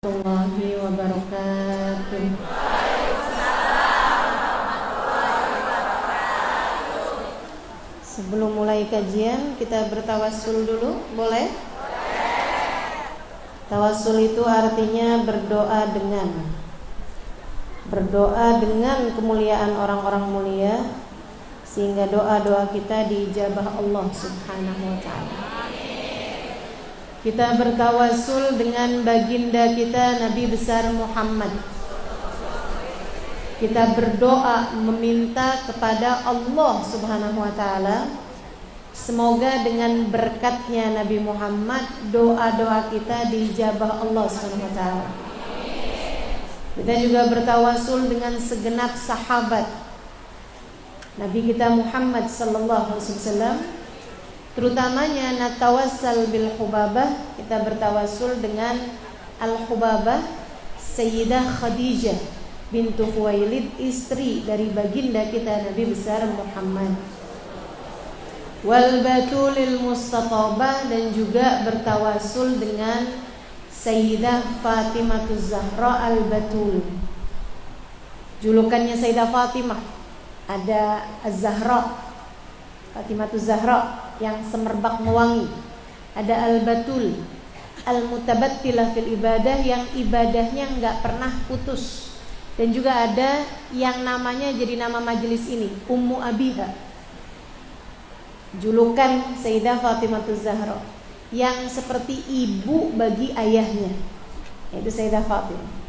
Warahmatullahi wabarakatuh. Sebelum mulai kajian, kita bertawassul dulu, boleh? Tawassul itu artinya berdoa dengan kemuliaan orang-orang mulia, sehingga doa-doa kita diijabah Allah Subhanahu wa ta'ala. Kita bertawassul dengan baginda kita Nabi besar Muhammad. Kita berdoa meminta kepada Allah Subhanahu wa ta'ala, semoga dengan berkatnya Nabi Muhammad doa-doa kita diijabah Allah Subhanahu wa ta'ala. Kita juga bertawassul dengan segenap sahabat Nabi kita Muhammad sallallahu alaihi wasallam. Terutamanya natawassal bil Hubabah, kita bertawassul dengan Al-Hubabah Sayyidah Khadijah bintu Khuwailid, istri dari baginda kita Nabi besar Muhammad. Wal Batulil Mustatabah, dan juga bertawassul dengan Sayyidah Fatimatuz Zahra Al-Batul. Julukannya Sayyidah Fatimah, ada Az-Zahra, Fatimatuz Zahra yang semerbak mewangi, ada Al-Batul, Al-Mutabattilah fil ibadah, yang ibadahnya enggak pernah putus. Dan juga ada yang namanya jadi nama majelis ini, Ummu Abiha. Julukan Sayyidah Fatimatuz Zahra, yang seperti ibu bagi ayahnya, yaitu Sayyidah Fatimah.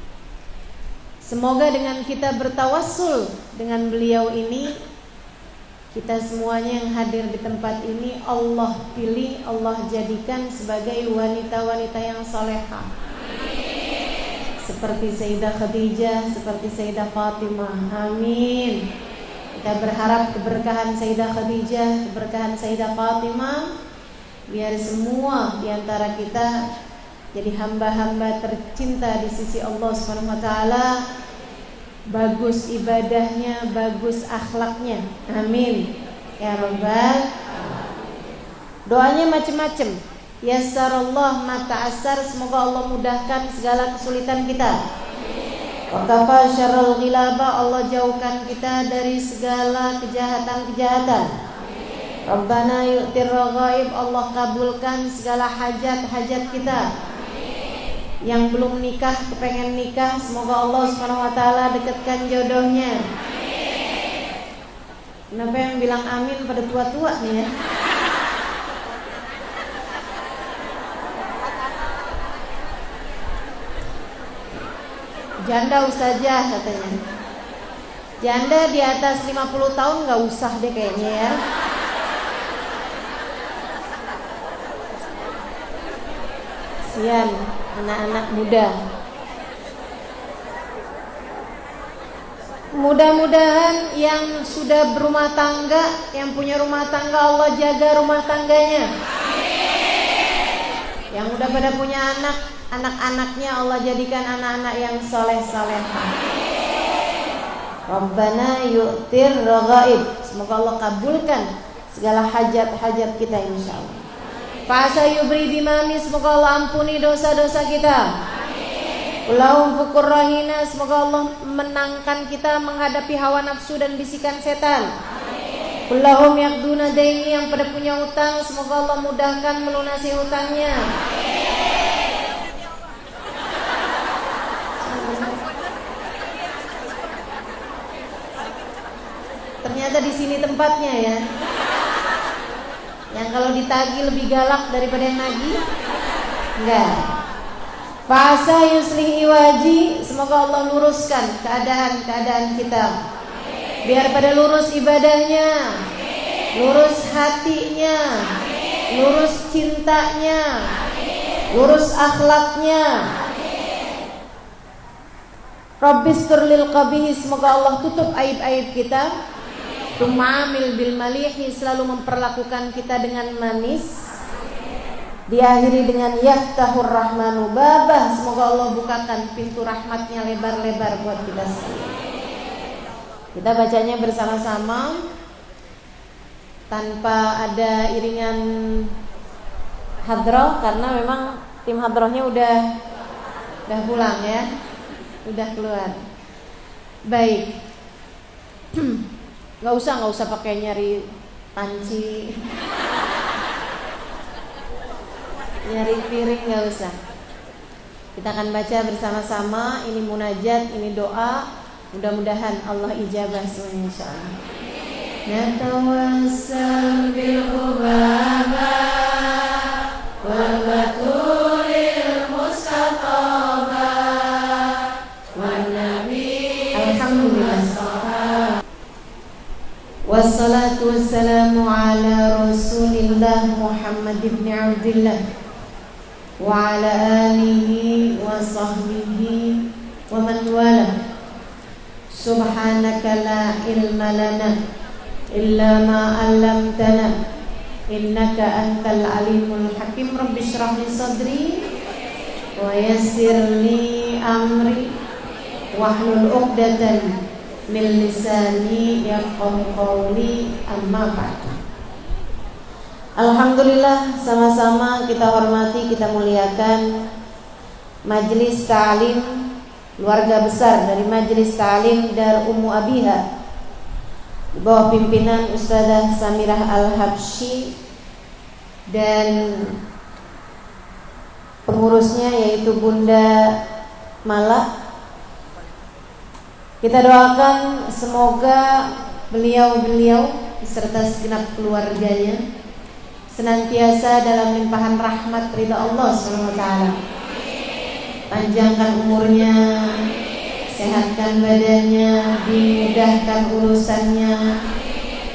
Semoga dengan kita bertawassul dengan beliau ini, kita semuanya yang hadir di tempat ini Allah pilih, Allah jadikan sebagai wanita-wanita yang salehah, seperti Sayyidah Khadijah, seperti Sayyidah Fatimah. Amin. Kita berharap keberkahan Sayyidah Khadijah, keberkahan Sayyidah Fatimah, biar semua di antara kita jadi hamba-hamba tercinta di sisi Allah Subhanahu wa ta'ala. Bagus ibadahnya, bagus akhlaknya. Amin ya rabbal. Doanya macam-macam. Yassarallah ma ta'assar, semoga Allah mudahkan segala kesulitan kita. Wa kafa syarrul ghilaba, Allah jauhkan kita dari segala kejahatan-kejahatan. Rabbana yu'tir raghaib, Allah kabulkan segala hajat-hajat kita. Yang belum nikah, kepengen nikah, semoga Allah Subhanahu wa ta'ala dekatkan jodohnya. Kenapa yang bilang amin pada tua-tua nih ya? Janda ustazah katanya. Janda di atas 50 tahun gak usah deh kayaknya ya. Sian anak-anak muda. Mudah-mudahan yang sudah berumah tangga, yang punya rumah tangga, Allah jaga rumah tangganya. Yang udah pada punya anak, anak-anaknya Allah jadikan anak-anak yang soleh-solehah. Rabbana yu'tir raghaib, semoga Allah kabulkan segala hajat-hajat kita insyaallah. Fa'asa yubri dimami, semoga Allah ampuni dosa-dosa kita. Allahum fukur rahina, semoga Allah menangkan kita menghadapi hawa nafsu dan bisikan setan. Allahum yakduna daini, yang pada punya utang, semoga Allah mudahkan melunasi hutangnya. Ternyata di sini tempatnya ya. Yang kalau ditagih lebih galak daripada yang nagih? Enggak. Fasa yuslih iwaji, semoga Allah luruskan keadaan kita. Biar pada lurus ibadahnya, lurus hatinya, lurus cintanya, lurus akhlaknya. Rabbistur lil qabihi, semoga Allah tutup aib-aib kita. Tumamil bil malihi, selalu memperlakukan kita dengan manis. Diakhiri dengan yaftahur rahmanu babah, semoga Allah bukakan pintu rahmatnya lebar-lebar buat kita semua. Kita bacanya bersama-sama tanpa ada iringan hadroh, karena memang tim hadrohnya udah Udah pulang ya? Udah keluar. Baik. Nggak usah pakai nyari panci, nyari piring, nggak usah. Kita akan baca bersama-sama. Ini munajat, ini doa. Mudah-mudahan Allah ijabah semuanya insyaallah. Natawassal bil ubaba wal baturil mustaqaba wan nabi. Alhamdulillah. Wassalatu wassalamu ala Rasulillah Muhammad ibn Abdullah wa ala alihi wa sahbihi wa man wala. Subhanaka la ilma lana illa ma 'allamtana innaka antal alimul hakim. Rabbi shrah li sadri wa yassir li amri wahlul 'uqdatan min lisani yafqahu qawli. Amma ba'd. Alhamdulillah, sama-sama kita hormati, kita muliakan Majelis Ta'lim, keluarga besar dari Majelis Ta'lim Dar Ummu Abiha di bawah pimpinan Ustazah Samirah Al-Habsyi dan pengurusnya yaitu Bunda Mala. Kita doakan semoga beliau-beliau beserta segenap keluarganya senantiasa dalam limpahan rahmat ridha Allah SWT. Panjangkan umurnya, sehatkan badannya, dimudahkan urusannya,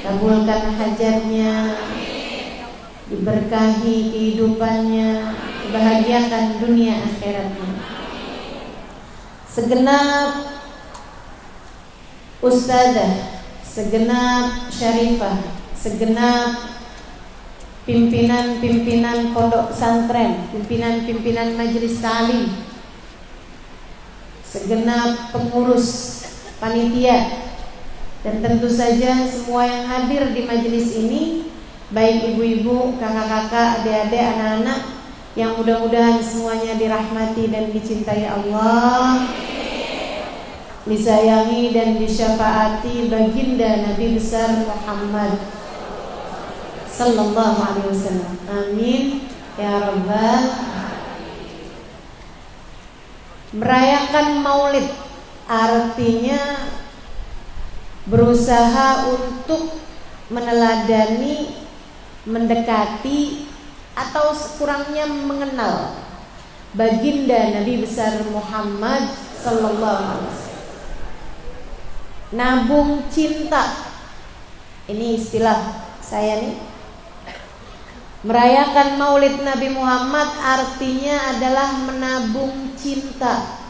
kabulkan hajatnya, diberkahi kehidupannya, dibahagiakan dunia akhiratnya. Segenap ustazah, segenap syarifah, segenap pimpinan-pimpinan pondok pesantren, pimpinan-pimpinan majelis ta'lim, segenap pengurus panitia, dan tentu saja semua yang hadir di majelis ini, baik ibu-ibu, kakak-kakak, adik-adik, anak-anak, yang mudah-mudahan semuanya dirahmati dan dicintai Allah, disayangi dan disyafaati baginda Nabi besar Muhammad sallallahu alaihi wasallam. Amin ya rabbal alamin. Merayakan Maulid artinya berusaha untuk meneladani, mendekati, atau sekurangnya mengenal baginda Nabi besar Muhammad sallallahu alaihi wasallam. Nabung cinta, ini istilah saya nih. Merayakan Maulid Nabi Muhammad artinya adalah menabung cinta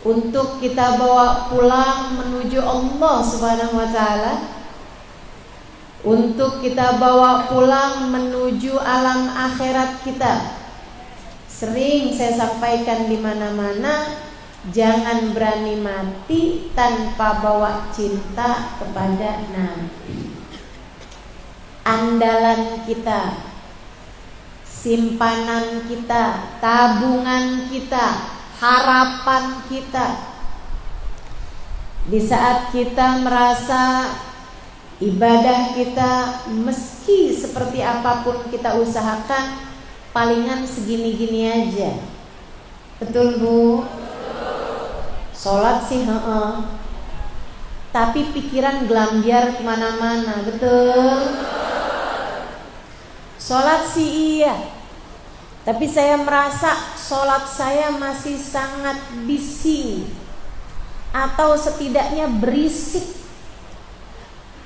untuk kita bawa pulang menuju Allah Subhanahu wa taala, untuk kita bawa pulang menuju alam akhirat kita. Sering saya sampaikan di mana-mana, jangan berani mati tanpa bawa cinta kepada Nabi. Andalan kita, simpanan kita, tabungan kita, harapan kita. Di saat kita merasa ibadah kita meski seperti apapun kita usahakan, palingan segini-gini aja. Betul Bu? Sholat sih tapi pikiran gelambiar kemana-mana. Betul? Sholat sih iya, tapi saya merasa sholat saya masih sangat bising, atau setidaknya berisik.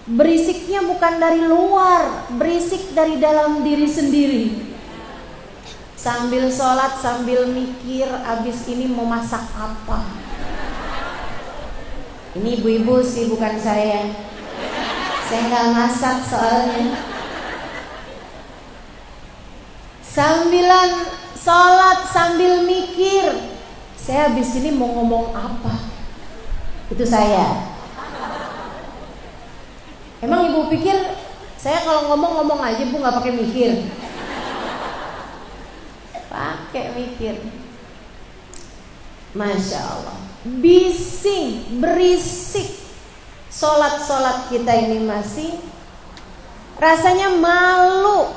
Berisiknya bukan dari luar, berisik dari dalam diri sendiri. Sambil sholat, sambil mikir, abis ini mau masak apa. Ini ibu-ibu sih, bukan saya. Saya nggak masak soalnya. Sambilan sholat, sambil mikir, saya habis ini mau ngomong apa. Itu saya. Emang ibu pikir saya kalau ngomong aja Bu, nggak pakai mikir? Pakai mikir. Masya Allah, bising, berisik. Sholat kita ini masih rasanya malu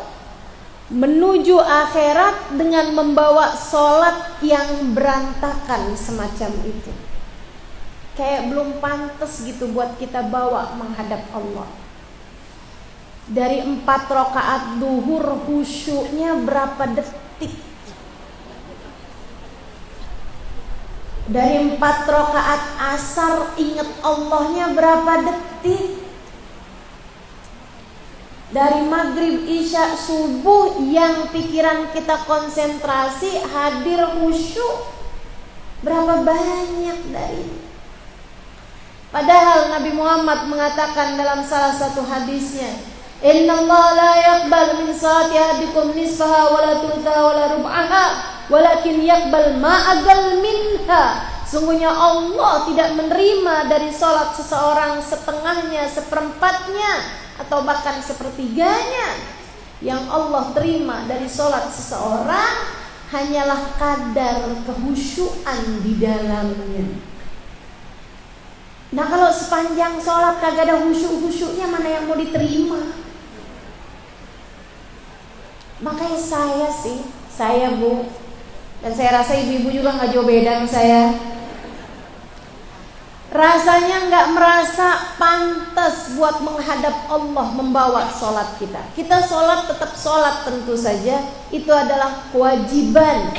menuju akhirat dengan membawa sholat yang berantakan semacam itu. Kayak belum pantas gitu buat kita bawa menghadap Allah. Dari 4 rakaat duhur khusyuknya berapa detik? Dari 4 rakaat asar ingat Allahnya berapa detik? Dari maghrib, isya, subuh yang pikiran kita konsentrasi, hadir khusyuk, berapa banyak dari ini? Padahal Nabi Muhammad mengatakan dalam salah satu hadisnya, Innallaha la yaqbal min salati ahadikum nisfaha wala thulthaha wala rub'aha walakin yaqbal ma aqall minha. Sungguhnya Allah tidak menerima dari salat seseorang setengahnya, seperempatnya, atau bahkan sepertiganya. Yang Allah terima dari salat seseorang hanyalah kadar kehusyuan di dalamnya. Nah, kalau sepanjang sholat kagak ada khusyuk-khusyuknya, mana yang mau diterima? Makanya saya Bu, dan saya rasa ibu-ibu juga gak jauh beda sama saya, rasanya gak merasa pantas buat menghadap Allah membawa sholat kita. Kita sholat tetap sholat tentu saja, itu adalah kewajiban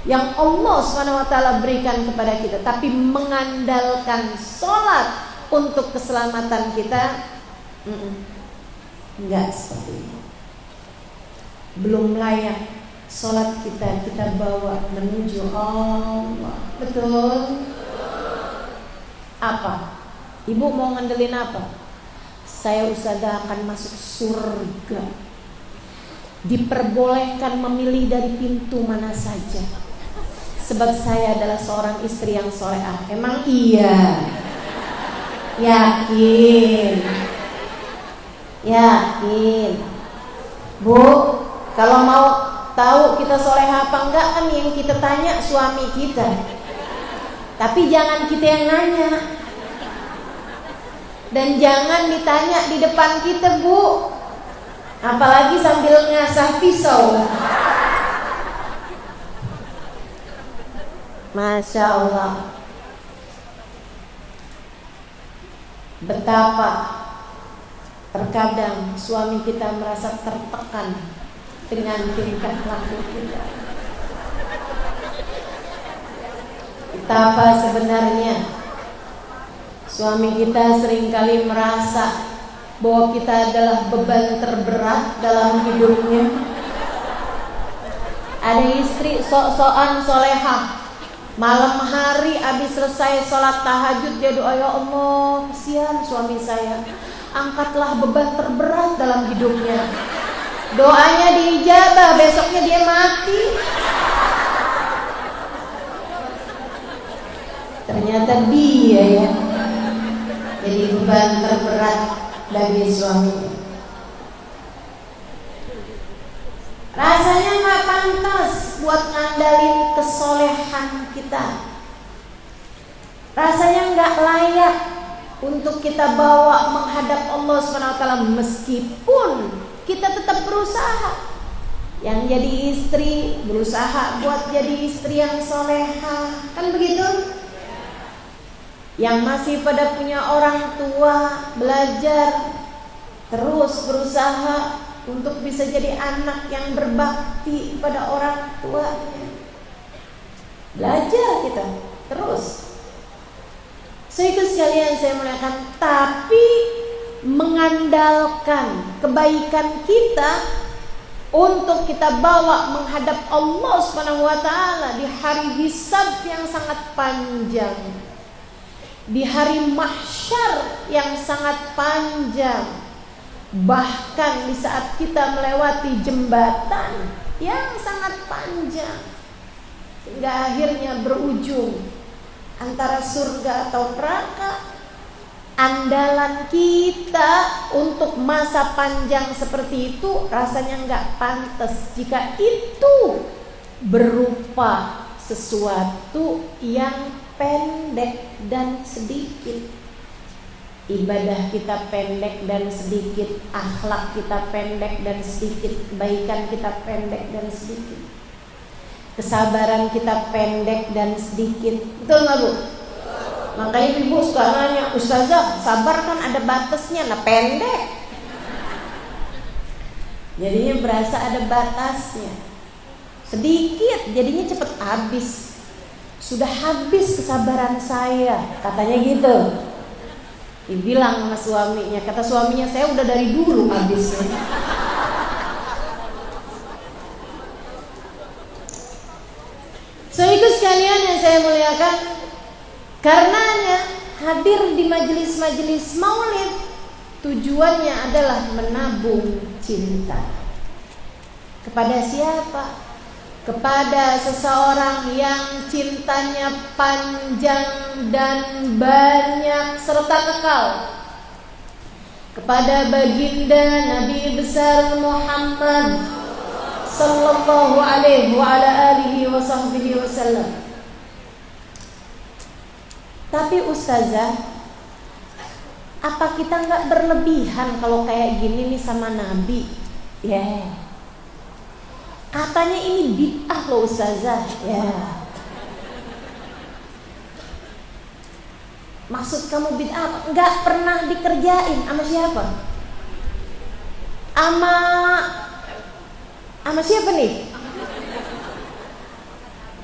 yang Allah SWT berikan kepada kita. Tapi mengandalkan sholat untuk keselamatan kita, enggak seperti itu. Belum layak sholat kita bawa menuju Allah. Betul? Apa? Ibu mau ngandelin apa? Saya ustazah akan masuk surga, diperbolehkan memilih dari pintu mana saja, sebab saya adalah seorang istri yang solehah. Emang iya? Yakin? Yakin? Bu, kalau mau tahu kita solehah apa enggak, kan yang kita tanya suami kita. Tapi jangan kita yang nanya. Dan jangan ditanya di depan kita, Bu. Apalagi sambil ngasah pisau. Masya Allah, betapa terkadang suami kita merasa tertekan dengan tingkah laku kita. Betapa sebenarnya suami kita seringkali merasa bahwa kita adalah beban terberat dalam hidupnya. Ada istri sok-sokan solehah, malam hari habis selesai sholat tahajud dia doa, ya Allah, kesian suami saya, angkatlah beban terberat dalam hidupnya. Doanya diijabah, besoknya dia mati. Ternyata dia ya jadi beban terberat bagi suami. Rasanya gak pantas buat ngandalin kesolehan kita. Rasanya gak layak untuk kita bawa menghadap Allah SWT, meskipun kita tetap berusaha. Yang jadi istri berusaha buat jadi istri yang soleha, kan begitu? Yang masih pada punya orang tua belajar terus berusaha untuk bisa jadi anak yang berbakti pada orang tuanya. Belajar kita terus. Sehingga sekalian saya muliakan, tapi mengandalkan kebaikan kita untuk kita bawa menghadap Allah SWT di hari hisab yang sangat panjang, di hari mahsyar yang sangat panjang, bahkan di saat kita melewati jembatan yang sangat panjang, hingga akhirnya berujung antara surga atau neraka. Andalan kita untuk masa panjang seperti itu rasanya nggak pantas jika itu berupa sesuatu yang pendek dan sedikit. Ibadah kita pendek dan sedikit, akhlak kita pendek dan sedikit, kebaikan kita pendek dan sedikit, kesabaran kita pendek dan sedikit. Betul nggak Bu? Makanya ibu suka nanya, Ustazah, sabar kan ada batasnya, nah pendek. Jadinya berasa ada batasnya. Sedikit, jadinya cepet habis. Sudah habis kesabaran saya, katanya gitu. Dibilang sama suaminya, kata suaminya, saya udah dari dulu habisnya. So itu sekalian yang saya muliakan, karenanya hadir di majelis-majelis maulid tujuannya adalah menabung cinta. Kepada siapa? Kepada seseorang yang cintanya panjang dan banyak serta kekal. Kepada baginda Nabi besar Muhammad sallallahu alaihi wa ala alihi wa sahbihi wasallam. Tapi Ustazah, apa kita nggak berlebihan kalau kayak gini nih sama Nabi? Ya. Katanya ini bid'ah loh Ustazah. Ya. Maksud kamu bid'ah? Nggak pernah dikerjain sama siapa? Sama siapa nih?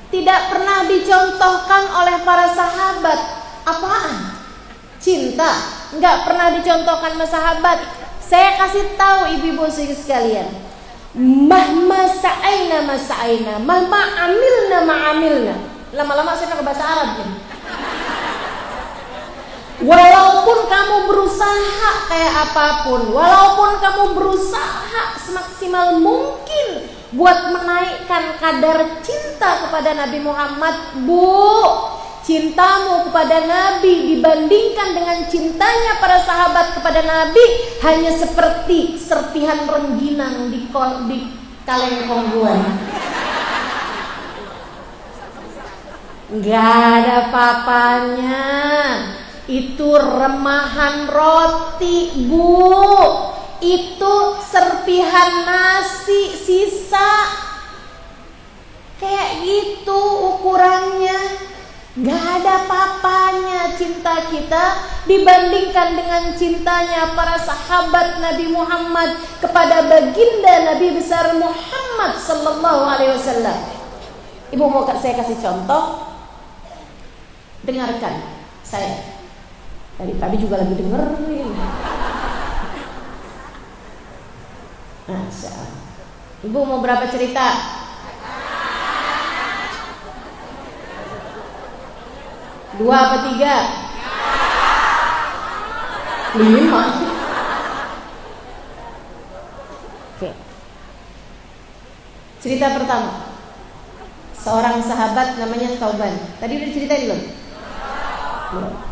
Tidak pernah dicontohkan oleh para sahabat. Apaan? Cinta. Nggak pernah dicontohkan sama sahabat. Saya kasih tahu ibu-ibu sekalian. Mahma sa'aina ma sa'aina, mahma amilna ma amilna. Lama-lama saya pakai bahasa Arab nih. Walaupun kamu berusaha kayak apapun, walaupun kamu berusaha semaksimal mungkin buat menaikkan kadar cinta kepada Nabi Muhammad, Bu, cintamu kepada Nabi dibandingkan dengan cintanya para sahabat kepada Nabi hanya seperti serpihan rengginang di kaleng kongguan. Nggak ada papanya. Itu remahan roti, Bu. Itu serpihan nasi sisa. Kayak gitu ukurannya. Gak ada papanya cinta kita dibandingkan dengan cintanya para sahabat Nabi Muhammad kepada baginda Nabi besar Muhammad sallallahu alaihi wasallam. Ibu mau saya kasih contoh? Dengarkan saya. Dari tadi juga lagi dengerin. Masya Allah. Ibu mau berapa cerita? 2 apa 3? 5. Oke. Cerita pertama. Seorang sahabat namanya Thauban. Tadi udah diceritain belum? Belum.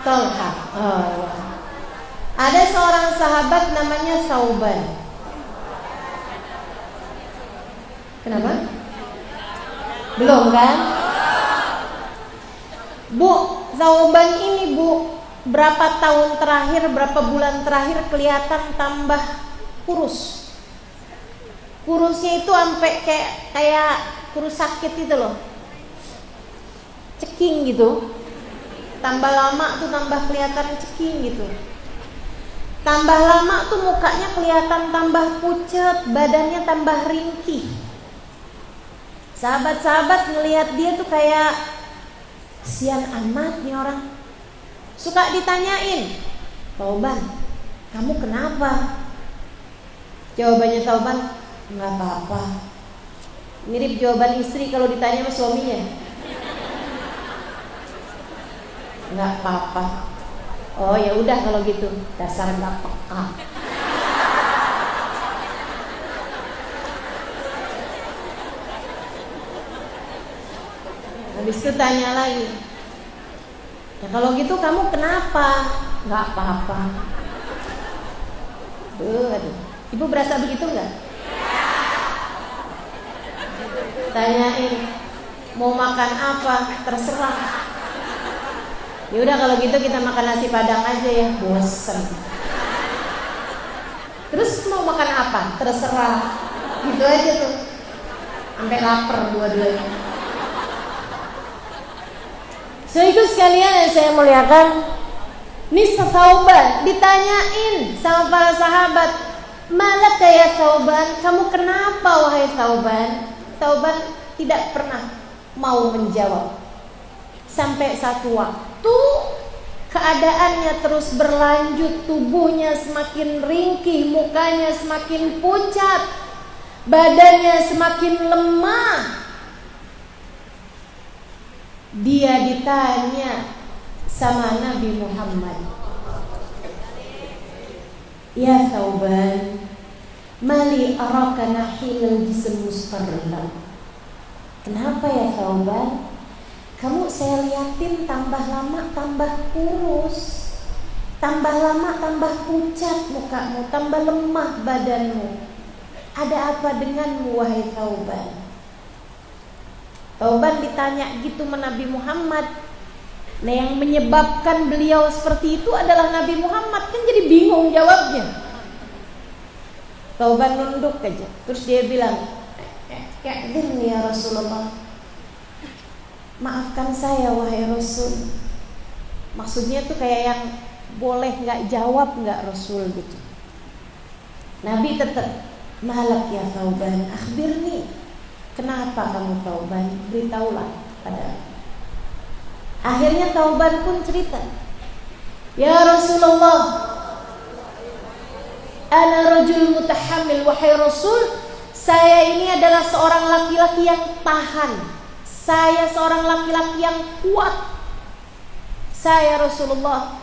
Tolha. Oh. Ada seorang sahabat namanya Thauban. Kenapa? Belum kan? Bu, Thauban ini Bu, berapa tahun terakhir, berapa bulan terakhir kelihatan tambah kurus. Kurusnya itu sampai kayak kurus sakit itu loh. Ceking gitu. Tambah lama tuh tambah kelihatan ceking gitu. Tambah lama tuh mukanya kelihatan tambah pucet, badannya tambah ringkih. Sahabat-sahabat ngelihat dia tuh kayak sian amat nih orang. Suka ditanyain, Thauban, kamu kenapa? Jawabannya Thauban, nggak apa-apa. Mirip jawaban istri kalau ditanya sama suaminya. Nggak apa-apa. Oh ya udah kalau gitu, dasar nggak peka. Habis itu tanya lagi, Ya kalau gitu kamu kenapa? Nggak apa-apa. Aduh. Ibu berasa begitu nggak? Tanyain mau makan apa, terserah. Ya udah kalau gitu kita makan nasi padang aja ya, bosen. Terus mau makan apa? Terserah. Gitu aja tuh. Sampai lapar dua-duanya. Sehingga sekalian yang saya muliakan, nih Thauban ditanyain sama para sahabat, "Malaka ya Thauban? Kamu kenapa wahai Thauban?" Thauban tidak pernah mau menjawab. Sampai satu waktu keadaannya terus berlanjut, tubuhnya semakin ringkih, mukanya semakin pucat, badannya semakin lemah. Dia ditanya sama Nabi Muhammad, "Ya Thauban, mali araka nahilal jism musfarlam." Kenapa ya Thauban? Kamu saya liatin tambah lama tambah kurus, tambah lama tambah pucat mukamu, tambah lemah badanmu. Ada apa denganmu wahai Thauban? Thauban ditanya gitu sama Nabi Muhammad. Nah yang menyebabkan beliau seperti itu adalah Nabi Muhammad, kan jadi bingung jawabnya. Thauban nunduk aja. Terus dia bilang, "Ya'dzirni ya Rasulullah. Maafkan saya wahai Rasul." Maksudnya tuh kayak yang boleh gak jawab gak Rasul gitu. Nabi tetap, "Malak ya Thauban, akhbirni." Kenapa kamu Thauban? Beritahulah pada. Akhirnya Thauban pun cerita, "Ya Rasulullah, ana rajul mutahammil." Wahai Rasul, saya ini adalah seorang laki-laki yang tahan. Saya seorang laki-laki yang kuat. Saya Rasulullah,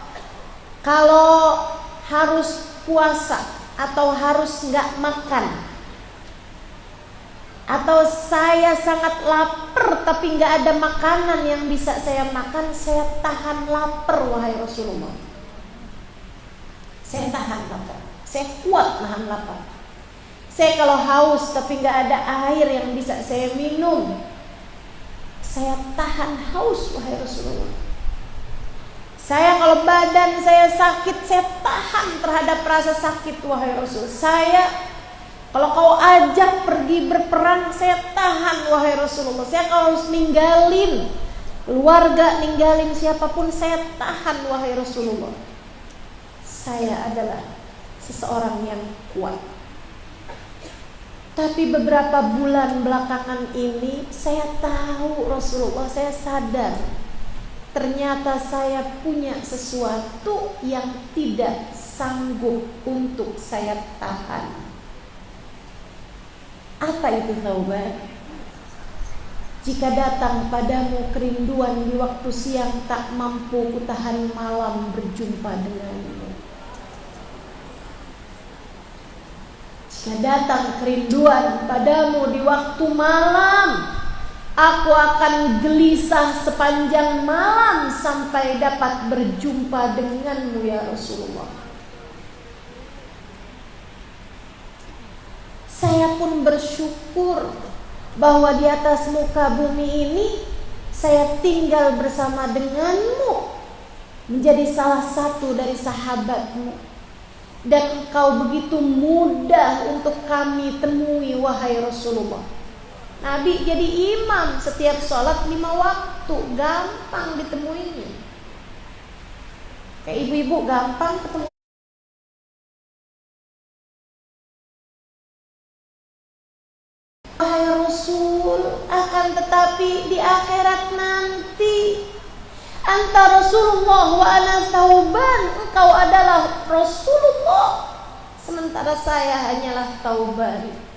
kalau harus puasa atau harus nggak makan, atau saya sangat lapar tapi nggak ada makanan yang bisa saya makan, saya tahan lapar wahai Rasulullah. Saya tahan lapar, saya kuat nahan lapar. Saya kalau haus tapi nggak ada air yang bisa saya minum, saya tahan haus wahai Rasulullah. Saya kalau badan saya sakit, saya tahan terhadap rasa sakit wahai Rasul. Saya kalau kau ajak pergi berperang, saya tahan wahai Rasulullah. Saya kalau harus ninggalin keluarga, ninggalin siapapun, saya tahan wahai Rasulullah. Saya adalah seseorang yang kuat. Tapi beberapa bulan belakangan ini saya tahu Rasulullah, saya sadar ternyata saya punya sesuatu yang tidak sanggup untuk saya tahan. Apa itu Thauban? Jika datang padamu kerinduan di waktu siang, tak mampu kutahan malam berjumpa denganmu. Jika datang kerinduan padamu di waktu malam, aku akan gelisah sepanjang malam sampai dapat berjumpa denganmu ya Rasulullah. Saya pun bersyukur bahwa di atas muka bumi ini saya tinggal bersama denganmu, menjadi salah satu dari sahabatmu, dan engkau begitu mudah untuk kami temui wahai Rasulullah. Nabi jadi imam setiap sholat 5 waktu, gampang ditemuinya. Kayak ibu-ibu gampang ketemu wahai Rasul. Akan tetapi di akhirat nanti, anta Rasulullah wa ana Thauban, engkau adalah Rasulullah sementara saya hanyalah Thauban.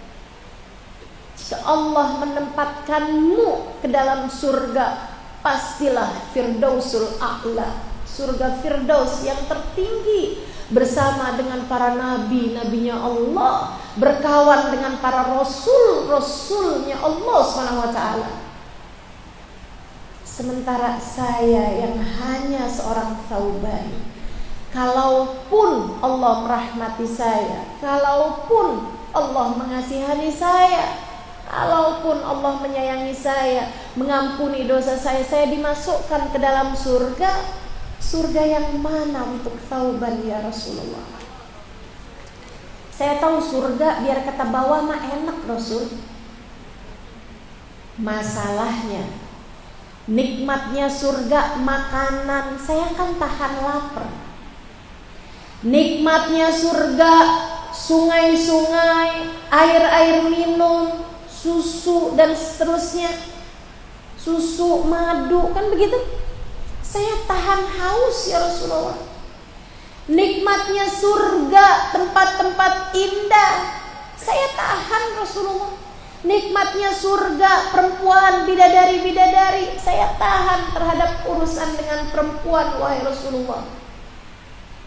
Jika Allah menempatkanmu ke dalam surga, pastilah Firdausul A'la, surga Firdaus yang tertinggi, bersama dengan para nabi-nabinya Allah, berkawan dengan para rasul-rasulnya Allah SWT. Sementara saya yang hanya seorang Thauban, kalaupun Allah merahmati saya, kalaupun Allah mengasihani saya, kalaupun Allah menyayangi saya, mengampuni dosa saya dimasukkan ke dalam surga. Surga yang mana untuk Thauban ya Rasulullah? Saya tahu surga biar kata bawah mah enak Rasul. Masalahnya nikmatnya surga makanan, saya kan tahan lapar. Nikmatnya surga sungai-sungai, air-air minum, susu dan seterusnya, susu, madu, kan begitu. Saya tahan haus ya Rasulullah. Nikmatnya surga, tempat-tempat indah, saya tahan Rasulullah. Nikmatnya surga, perempuan, bidadari-bidadari, saya tahan terhadap urusan dengan perempuan wahai Rasulullah.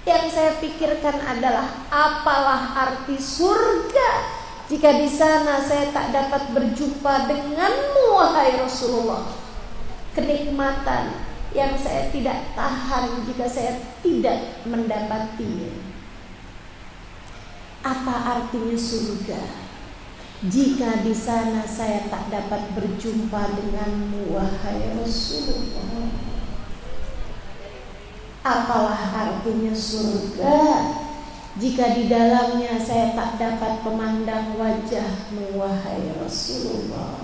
Yang saya pikirkan adalah apalah arti surga jika di sana saya tak dapat berjumpa denganmu wahai Rasulullah. Kenikmatan yang saya tidak tahan jika saya tidak mendapatinya. Apa artinya surga jika di sana saya tak dapat berjumpa denganmu wahai Rasulullah? Apalah artinya surga jika di dalamnya saya tak dapat memandang wajahmu wahai Rasulullah?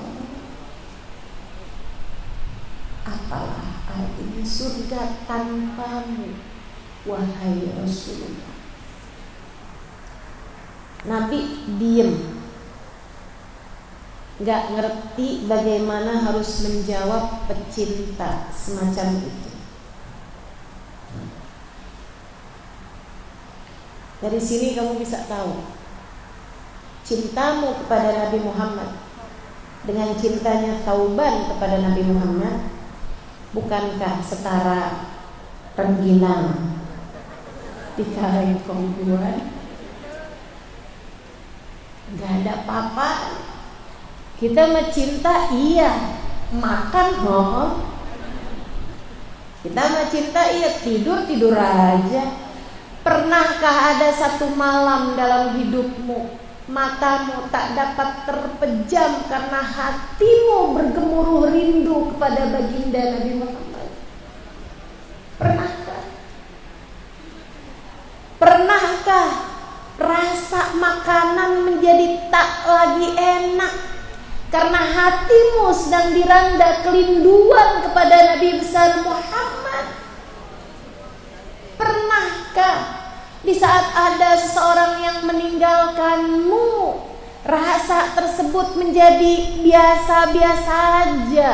Apalah artinya surga tanpamu wahai Rasulullah? Nabi diem, gak ngerti bagaimana harus menjawab pecinta semacam itu. Dari sini kamu bisa tahu cintamu kepada Nabi Muhammad dengan cintanya Thauban kepada Nabi Muhammad bukankah setara rengginang di kaleng kongguan? Gak ada apa-apa. Kita mencinta iya, makan kita mencinta iya, tidur aja. Pernahkah ada satu malam dalam hidupmu matamu tak dapat terpejam karena hatimu bergemuruh rindu kepada baginda Nabi Muhammad? Pernahkah? Pernahkah rasa makanan menjadi tak lagi enak karena hatimu sedang diranda kerinduan kepada Nabi besar Muhammad? Pernahkah di saat ada seseorang yang meninggalkanmu, rasa tersebut menjadi biasa-biasa saja?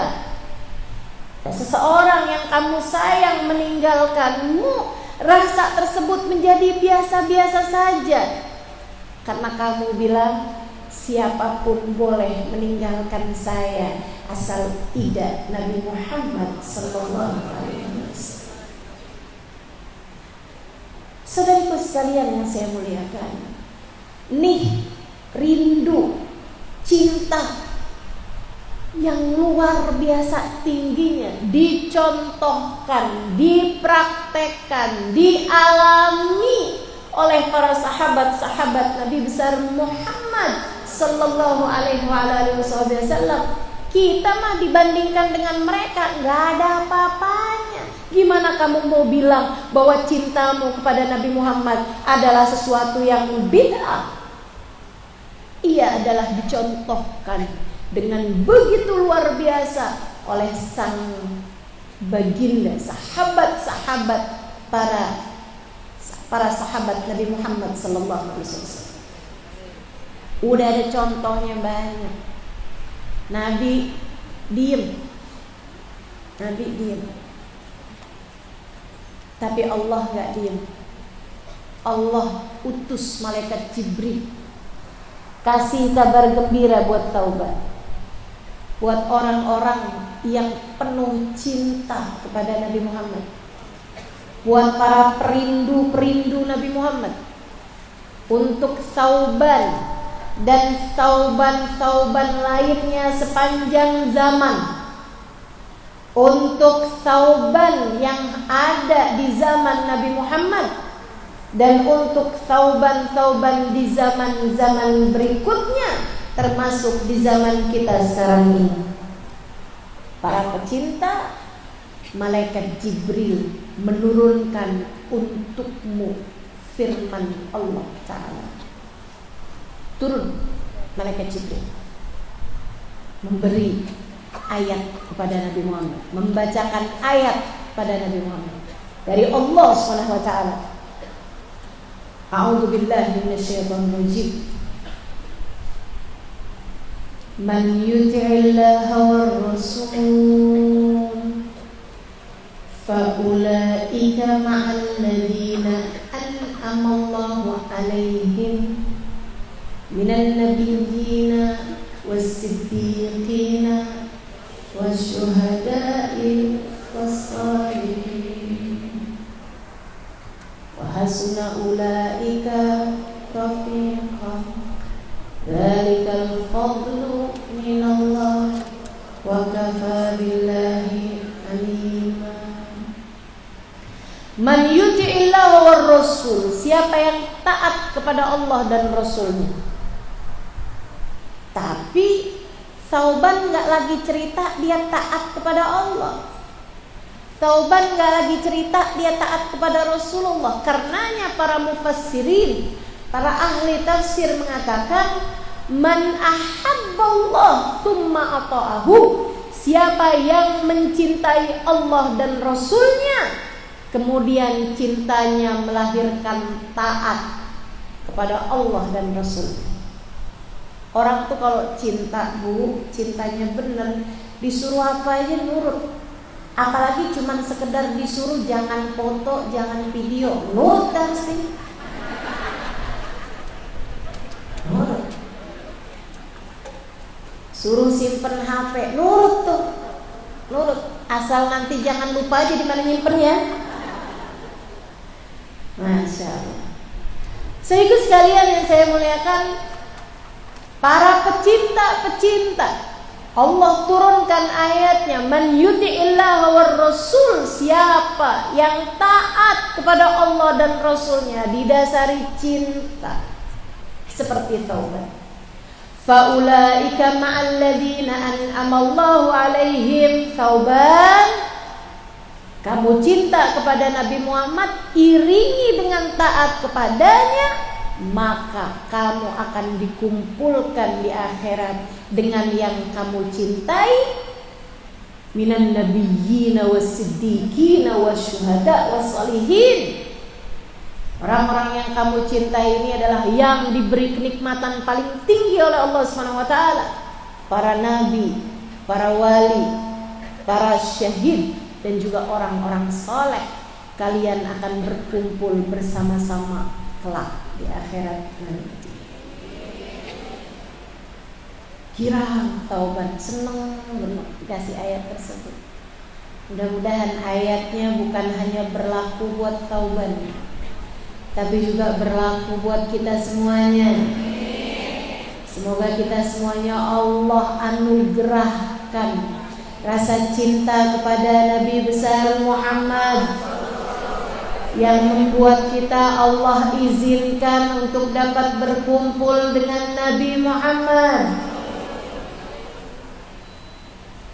Seseorang yang kamu sayang meninggalkanmu, rasa tersebut menjadi biasa-biasa saja karena kamu bilang siapapun boleh meninggalkan saya asal tidak Nabi Muhammad sallallahu alaihi wasallam. Saudaraku sekalian yang saya muliakan, nih rindu, cinta yang luar biasa tingginya dicontohkan, dipraktekkan, dialami oleh para sahabat-sahabat Nabi besar Muhammad sallallahu alaihi wasallam. Kita mah dibandingkan dengan mereka nggak ada apa-apanya. Gimana kamu mau bilang bahwa cintamu kepada Nabi Muhammad adalah sesuatu yang bid'ah? Ia adalah dicontohkan dengan begitu luar biasa oleh sang baginda, sahabat-sahabat para sahabat Nabi Muhammad sallallahu alaihi wasallam. Udah ada contohnya banyak. Nabi diem. Tapi Allah gak diem. Allah utus malaikat Jibril kasih kabar gembira buat Thauban, buat orang-orang yang penuh cinta kepada Nabi Muhammad, buat para perindu Nabi Muhammad, untuk Thauban dan Thauban lainnya sepanjang zaman, untuk Thauban yang ada di zaman Nabi Muhammad dan untuk Thauban-Thauban di zaman-zaman berikutnya, termasuk di zaman kita sekarang ini. Para pecinta, malaikat Jibril menurunkan untukmu firman Allah Ta'ala. Turun malaikat Jibril memberi ayat kepada Nabi Muhammad, membacakan ayat pada Nabi Muhammad dari Allah Subhanahu wa taala. A'udzu billahi minasyaitonir rajim. Man yuti'illaha war rasul fa ulaika ma'al ladzina an'ama Allahu 'alaihim minan nabiyyina was-siddiqina wasyuhada'i was-shalihin wa hasuna ulaika rafiqa dzalikal fadlu minallah wa kafaa billahi alima. Man yuti'illah war rasul, siapa yang taat kepada Allah dan Rasulnya. Tapi Thauban gak lagi cerita dia taat kepada Allah. Thauban gak lagi cerita dia taat kepada Rasulullah. Karenanya para mufassirin, para ahli tafsir mengatakan, man ahabballah thumma ata'ahu, siapa yang mencintai Allah dan Rasulnya, kemudian cintanya melahirkan taat kepada Allah dan Rasul. Orang tuh kalau cinta, Bu, cintanya bener, disuruh apa aja nurut. Apalagi cuman sekedar disuruh jangan foto, jangan video, nurut kan sih? Nurut. Suruh simpen HP, nurut tuh. Nurut, asal nanti jangan lupa aja di mana nyimpennya. Masya Allah. Sehingga sekalian yang saya muliakan, para pecinta-pecinta, Allah turunkan ayatnya, man yuti'illah war rasul, siapa yang taat kepada Allah dan Rasulnya didasari cinta seperti Thauban. Faulaika ma'al ladzina an'amallahu 'alaihim. Thauban, kamu cinta kepada Nabi Muhammad, iringi dengan taat kepadanya, maka kamu akan dikumpulkan di akhirat dengan yang kamu cintai, minan nabiyyina was-siddiqina wasyuhada was-shalihin. Orang-orang yang kamu cintai ini adalah yang diberi kenikmatan paling tinggi oleh Allah Subhanahu wa taala. Para nabi, para wali, para syahid, dan juga orang-orang soleh. Kalian akan berkumpul bersama-sama kelak di akhirat nanti. Girang Thauban, senang benar dikasih ayat tersebut. Mudah-mudahan ayatnya bukan hanya berlaku buat Thauban, tapi juga berlaku buat kita semuanya. Semoga kita semuanya Allah anugerahkan rasa cinta kepada Nabi besar Muhammad, yang membuat kita Allah izinkan untuk dapat berkumpul dengan Nabi Muhammad.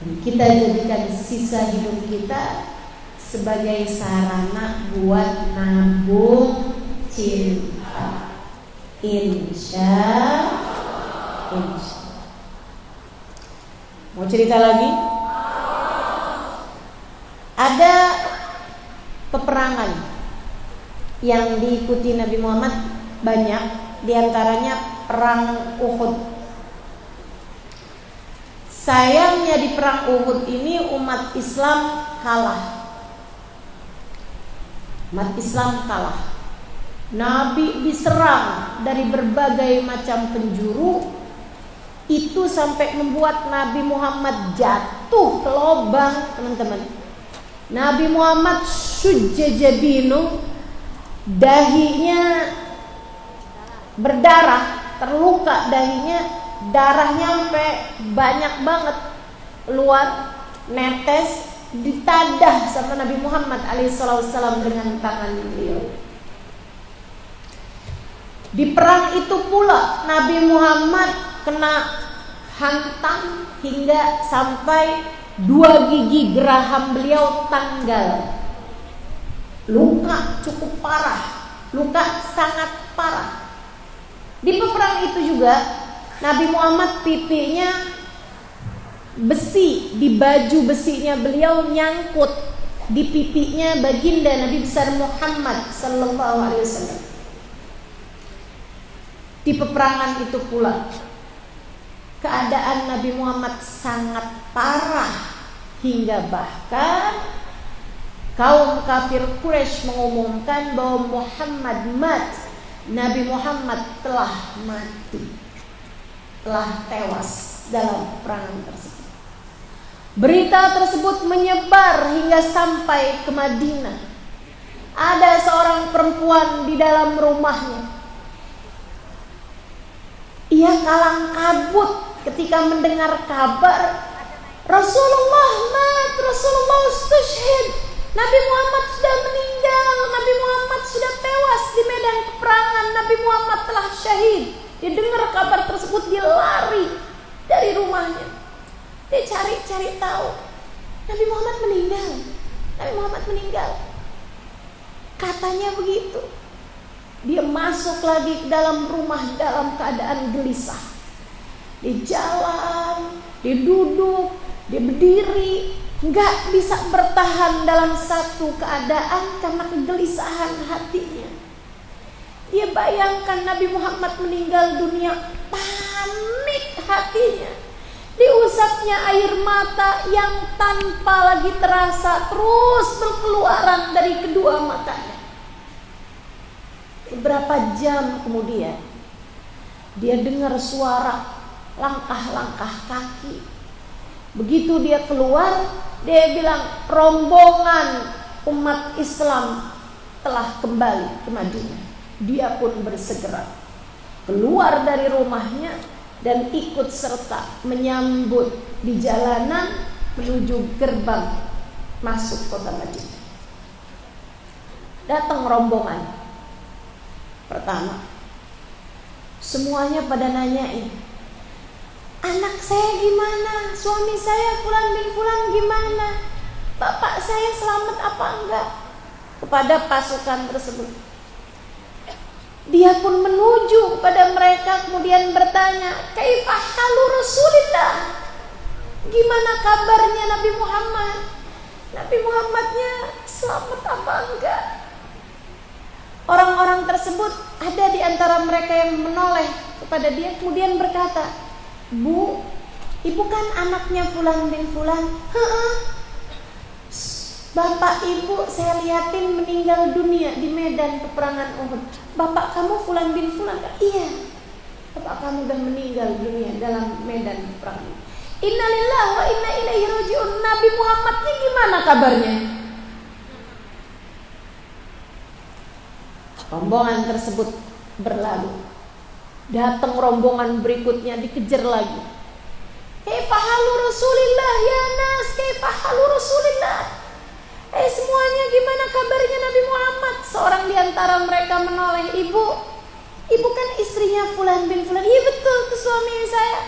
Dan kita jadikan sisa hidup kita sebagai sarana buat nabung cinta. Insya Allah. Mau cerita lagi? Ada peperangan yang diikuti Nabi Muhammad banyak, diantaranya perang Uhud. Sayangnya di perang Uhud ini umat Islam kalah. Umat Islam kalah. Nabi diserang dari berbagai macam penjuru. Itu sampai membuat Nabi Muhammad jatuh ke lubang, teman-teman. Nabi Muhammad sujjajabinu, dahinya berdarah, terluka dahinya, darahnya sampai banyak banget keluar, netes ditadah sama Nabi Muhammad alaihissalam dengan tangan beliau. Di perang itu pula Nabi Muhammad kena hantam hingga sampai 2 gigi geraham beliau tanggal. Luka cukup parah, luka sangat parah. Di peperang itu juga Nabi Muhammad pipinya besi, di baju besinya beliau nyangkut di pipinya baginda Nabi besar Muhammad sallallahu alaihi wasallam. Di peperangan itu pula keadaan Nabi Muhammad sangat parah hingga bahkan kaum kafir Quraisy mengumumkan bahwa Muhammad mati. Nabi Muhammad telah mati, telah tewas dalam peperangan tersebut. Berita tersebut menyebar hingga sampai ke Madinah. Ada seorang perempuan di dalam rumahnya. Ia kalang kabut ketika mendengar kabar Rasulullah mat, Rasulullah ustushhid. Nabi Muhammad sudah meninggal, Nabi Muhammad sudah tewas di medan peperangan, Nabi Muhammad telah syahid. Dia dengar kabar tersebut, dia lari dari rumahnya. Dia cari tahu. Nabi Muhammad meninggal. Nabi Muhammad meninggal. Katanya begitu. Dia masuk lagi ke dalam rumah dalam keadaan gelisah. Dia jalan, dia duduk, dia berdiri, nggak bisa bertahan dalam satu keadaan karena kegelisahan hatinya. Dia bayangkan Nabi Muhammad meninggal dunia, panik hatinya. Diusapnya air mata yang tanpa lagi terasa terus berkeluaran dari kedua matanya. Beberapa jam kemudian dia dengar suara langkah-langkah kaki. Begitu dia keluar, dia bilang rombongan umat Islam telah kembali ke Madinah. Dia pun bersegera keluar dari rumahnya dan ikut serta menyambut di jalanan menuju gerbang masuk kota Madinah. Datang rombongan. Pertama, semuanya pada nanyain, anak saya gimana? Suami saya Fulan bin Fulan gimana? Bapak saya selamat apa enggak? Kepada pasukan tersebut. Dia pun menuju kepada mereka kemudian bertanya, "Kaifa halu Rasulillah?" Gimana kabarnya Nabi Muhammad? Nabi Muhammadnya selamat apa enggak? Orang-orang tersebut ada di antara mereka yang menoleh kepada dia kemudian berkata, "Bu, ibu kan anaknya Fulan bin Fulan." "Bapak ibu saya liatin meninggal dunia di medan peperangan Uhud." "Bapak kamu Fulan bin Fulan?" "Iya, bapak kamu udah meninggal dunia dalam medan peperangan." "Innalillahi wa inna ilaihi raji'un." Nabi Muhammadnya gimana kabarnya? Rombongan tersebut berlalu. Datang rombongan berikutnya, dikejar lagi. "Kaifa halu Rasulillah ya nas? Kaifa halu Rasulillah?" Semuanya gimana kabarnya Nabi Muhammad? Seorang di antara mereka menoleh, Ibu kan istrinya Fulan bin Fulan." "Iya betul, itu suami saya."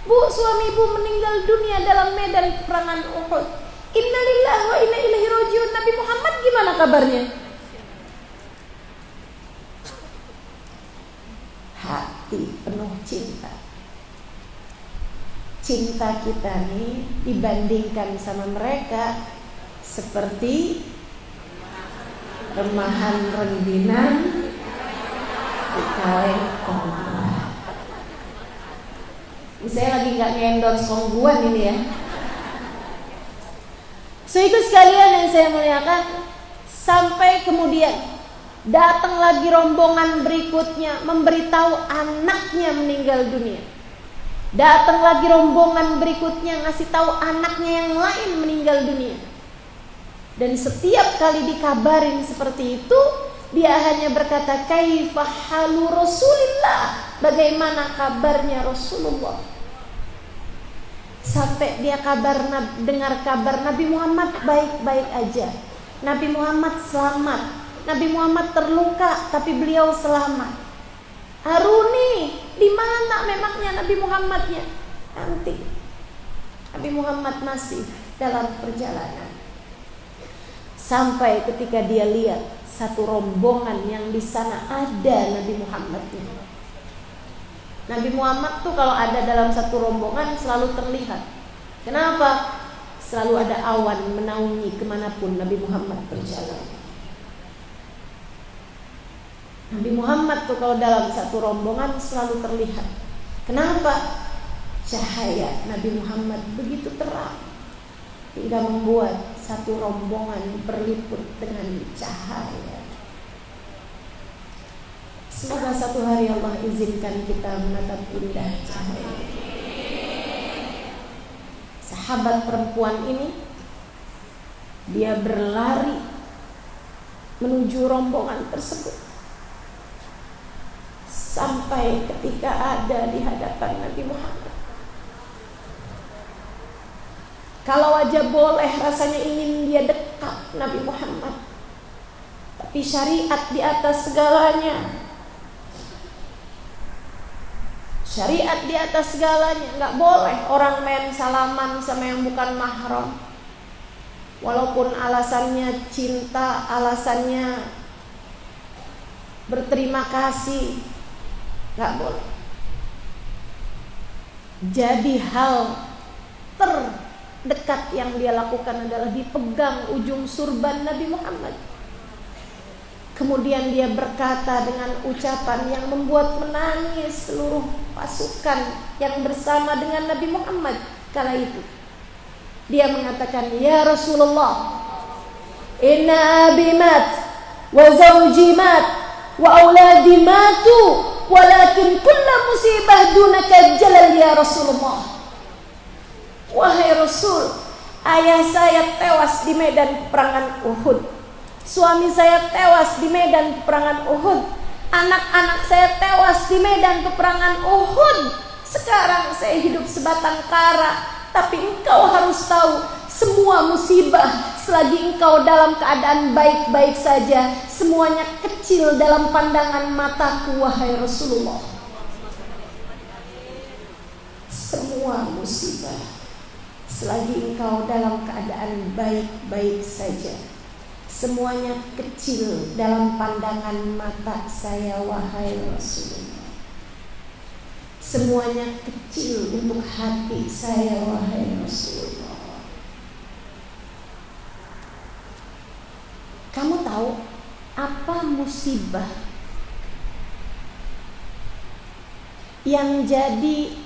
"Bu, suami ibu meninggal dunia dalam medan peperangan Uhud." "Innalillahi wa inna ilaihi raji'un." Nabi Muhammad gimana kabarnya? Hati penuh cinta. Cinta kita nih dibandingkan sama mereka seperti remahan rengginan di kaleng kongguan. Saya lagi nggak ngendorse kongguan ini ya. So itu sekalian yang saya muliakan. Sampai kemudian datang lagi rombongan berikutnya memberitahu anaknya meninggal dunia. Datang lagi rombongan berikutnya ngasih tahu anaknya yang lain meninggal dunia. Dan setiap kali dikabarin seperti itu, dia hanya berkata, "Kaifa halu Rasulillah?" Bagaimana kabarnya Rasulullah? Sampai dia dengar kabar Nabi Muhammad baik-baik aja, Nabi Muhammad selamat, Nabi Muhammad terluka tapi beliau selamat. Haruni, di mana memangnya Nabi Muhammadnya? Nanti Nabi Muhammad masih dalam perjalanan. Sampai ketika dia lihat satu rombongan yang di sana ada Nabi Muhammadnya. Nabi Muhammad tuh kalau ada dalam satu rombongan selalu terlihat. Kenapa? Selalu ada awan menaungi kemanapun Nabi Muhammad berjalan. Nabi Muhammad tuh kalau dalam satu rombongan selalu terlihat. Kenapa? Cahaya Nabi Muhammad begitu terang hingga membuat satu rombongan berliput dengan cahaya. Semoga satu hari Allah izinkan kita menatap indah cahaya. Sahabat perempuan ini, dia berlari menuju rombongan tersebut. Sampai ketika ada di hadapan Nabi Muhammad. Kalau aja boleh rasanya ingin dia dekat Nabi Muhammad. Tapi syariat di atas segalanya. Syariat di atas segalanya. Gak boleh orang main salaman sama yang bukan mahram. Walaupun alasannya cinta, alasannya berterima kasih, gak boleh. Jadi hal terdekat yang dia lakukan adalah dipegang ujung surban Nabi Muhammad. Kemudian dia berkata dengan ucapan yang membuat menangis seluruh pasukan yang bersama dengan Nabi Muhammad kala itu. Dia mengatakan, "Ya Rasulullah, inna abi mat wa zawji mat wa auladi matu, walakin kulla musibah dunaka jalal ya Rasulullah." Wahai Rasul, ayah saya tewas di medan peperangan Uhud. Suami saya tewas di medan peperangan Uhud. Anak-anak saya tewas di medan peperangan Uhud. Sekarang saya hidup sebatang kara. Tapi engkau harus tahu, semua musibah selagi engkau dalam keadaan baik-baik saja, semuanya kecil dalam pandangan mataku, wahai Rasulullah. Semua musibah selagi engkau dalam keadaan baik-baik saja, semuanya kecil dalam pandangan mata saya, wahai Rasulullah. Semuanya kecil untuk hati saya, wahai Rasulullah. Kamu tahu apa musibah yang jadi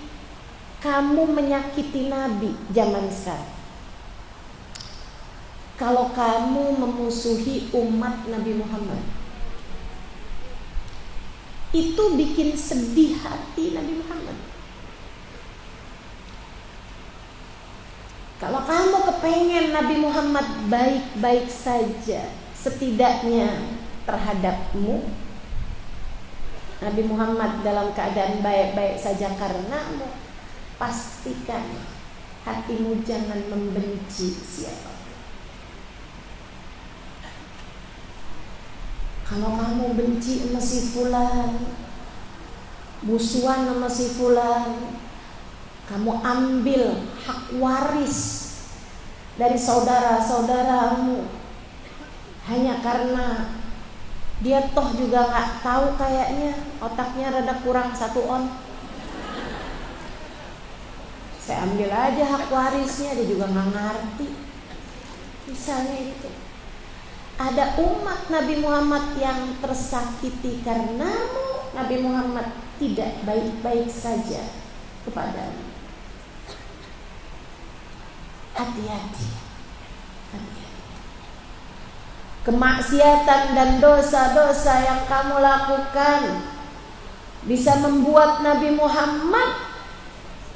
kamu menyakiti Nabi zaman sekarang? Kalau kamu memusuhi umat Nabi Muhammad, itu bikin sedih hati Nabi Muhammad. Kalau kamu kepengen Nabi Muhammad baik-baik saja, setidaknya terhadapmu, Nabi Muhammad dalam keadaan baik-baik saja karenamu, pastikan hatimu jangan membenci siapa. Kalau kamu benci sama si fulan, musuhan sama si fulan, kamu ambil hak waris dari saudara-saudaramu hanya karena dia toh juga gak tahu, kayaknya otaknya rada kurang 1 on. Saya ambil aja hak warisnya, dia juga gak ngerti. Misalnya gitu. Ada umat Nabi Muhammad yang tersakiti karenamu, Nabi Muhammad tidak baik-baik saja kepadamu. Hati-hati. Kemaksiatan dan dosa-dosa yang kamu lakukan bisa membuat Nabi Muhammad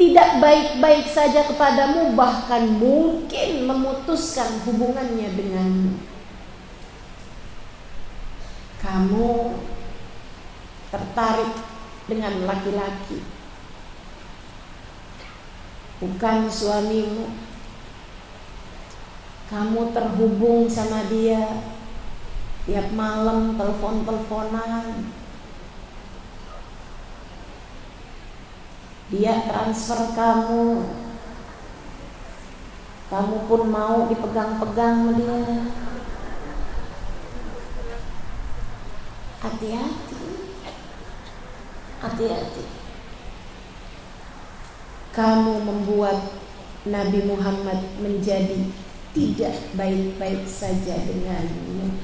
tidak baik-baik saja kepadamu, bahkan mungkin memutuskan hubungannya denganmu. Kamu tertarik dengan laki-laki, bukan suamimu. Kamu terhubung sama dia tiap malam, telepon-teleponan. Dia transfer kamu, kamu pun mau dipegang-pegang sama dia. Hati-hati, hati-hati. Kamu membuat Nabi Muhammad menjadi tidak baik-baik saja denganmu.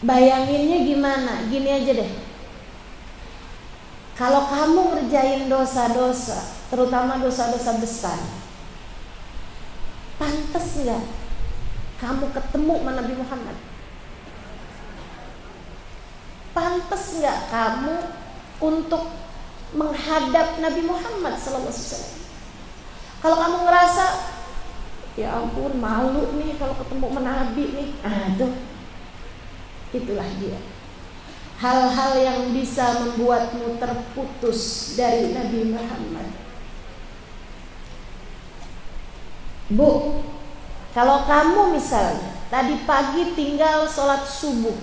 Bayanginnya gimana? Gini aja deh. Kalau kamu ngerjain dosa-dosa, terutama dosa-dosa besar, pantas nggak kamu ketemu sama Nabi Muhammad? Pantas nggak kamu untuk menghadap Nabi Muhammad SAW? Kalau kamu ngerasa, ya ampun malu nih kalau ketemu sama Nabi nih, itulah dia. Hal-hal yang bisa membuatmu terputus dari Nabi Muhammad. Bu, kalau kamu misalnya tadi pagi tinggal sholat subuh,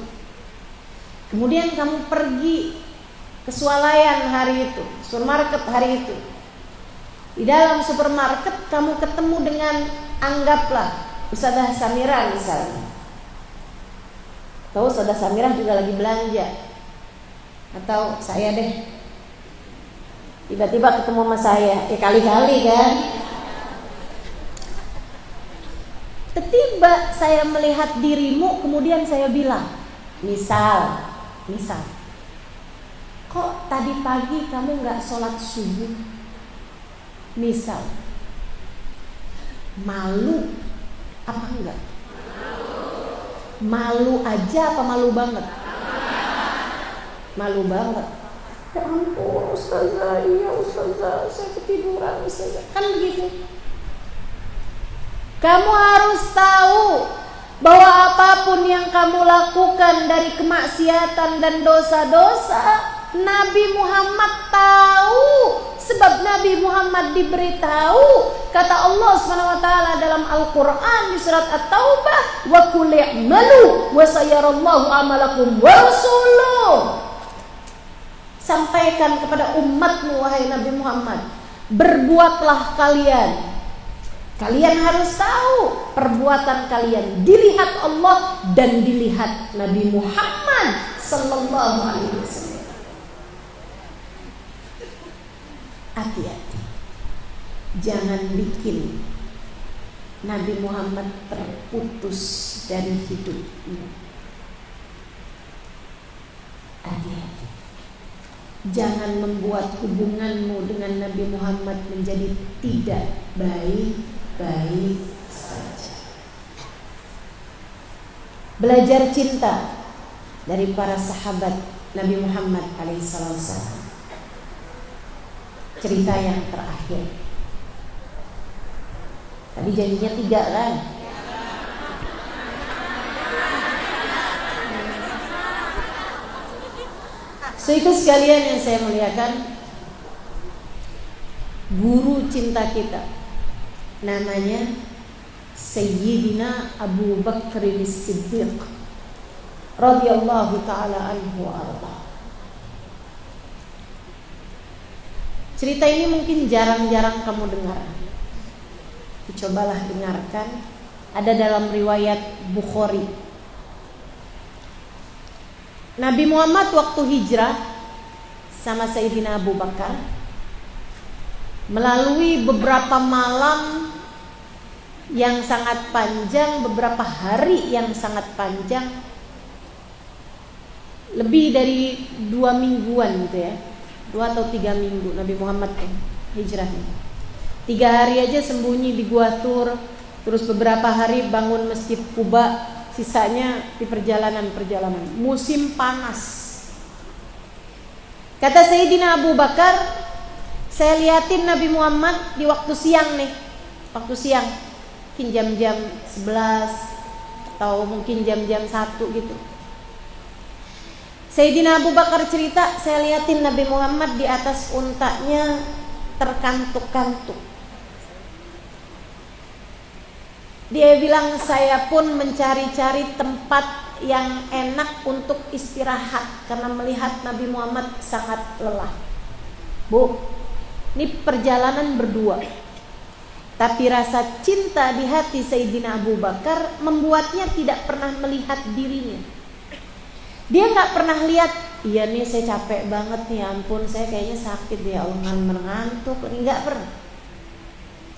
kemudian kamu pergi ke swalayan hari itu, supermarket hari itu. Di dalam supermarket kamu ketemu dengan, anggaplah Ustazah Samira misalnya, atau Ustazah Samira juga lagi belanja, atau saya deh tiba-tiba ketemu sama saya, kali-kali kan. Tiba-tiba saya melihat dirimu, kemudian saya bilang, misal, kok tadi pagi kamu gak sholat subuh? Misal, malu apa enggak? Malu aja apa malu banget? Malu banget. Ya ampun Ustazah, iya Ustazah, saya ketiduran Ustazah. Kan begitu. Kamu harus tahu bahwa apapun yang kamu lakukan dari kemaksiatan dan dosa-dosa, Nabi Muhammad tahu. Sebab Nabi Muhammad diberitahu, kata Allah SWT dalam Al-Quran di surat At-Taubah, wa qul i'malu wa sayarallahu amalakum wa rasuluh. Sampaikan kepada umatmu wahai Nabi Muhammad, berbuatlah kalian. Kalian harus tahu perbuatan kalian dilihat Allah dan dilihat Nabi Muhammad sallallahu alaihi wasallam. Hati-hati, jangan bikin Nabi Muhammad terputus dari hidupmu. Hati-hati, jangan membuat hubunganmu dengan Nabi Muhammad menjadi tidak baik-baik saja. Belajar cinta dari para sahabat Nabi Muhammad alaihissalam. Cerita yang terakhir. Tadi janjinya 3 kan? So itu sekalian yang saya muliakan, guru cinta kita namanya Sayyidina Abu Bakr As-Siddiq radhiyallahu ta'ala anhu wa arda. Cerita ini mungkin jarang-jarang kamu dengar. Cobalah dengarkan. Ada dalam riwayat Bukhari. Nabi Muhammad waktu hijrah sama Sayyidina Abu Bakar melalui beberapa malam yang sangat panjang, beberapa hari yang sangat panjang, lebih dari 2 mingguan gitu ya, 2 atau 3 minggu Nabi Muhammad hijrahnya. 3 hari aja sembunyi di Gua Tur, terus beberapa hari bangun Masjid Quba, sisanya di perjalanan-perjalanan. Musim panas. Kata Sayyidina Abu Bakar, saya liatin Nabi Muhammad di waktu siang nih, waktu siang, mungkin jam-jam 11 atau mungkin jam-jam 1 gitu. Sayyidina Abu Bakar cerita, saya liatin Nabi Muhammad di atas untanya terkantuk-kantuk. Dia bilang, saya pun mencari-cari tempat yang enak untuk istirahat karena melihat Nabi Muhammad sangat lelah. Bu, ini perjalanan berdua. Tapi rasa cinta di hati Sayyidina Abu Bakar membuatnya tidak pernah melihat dirinya. Dia gak pernah lihat, iya nih saya capek banget nih, ampun saya kayaknya sakit ya Allah, ngantuk. Gak pernah.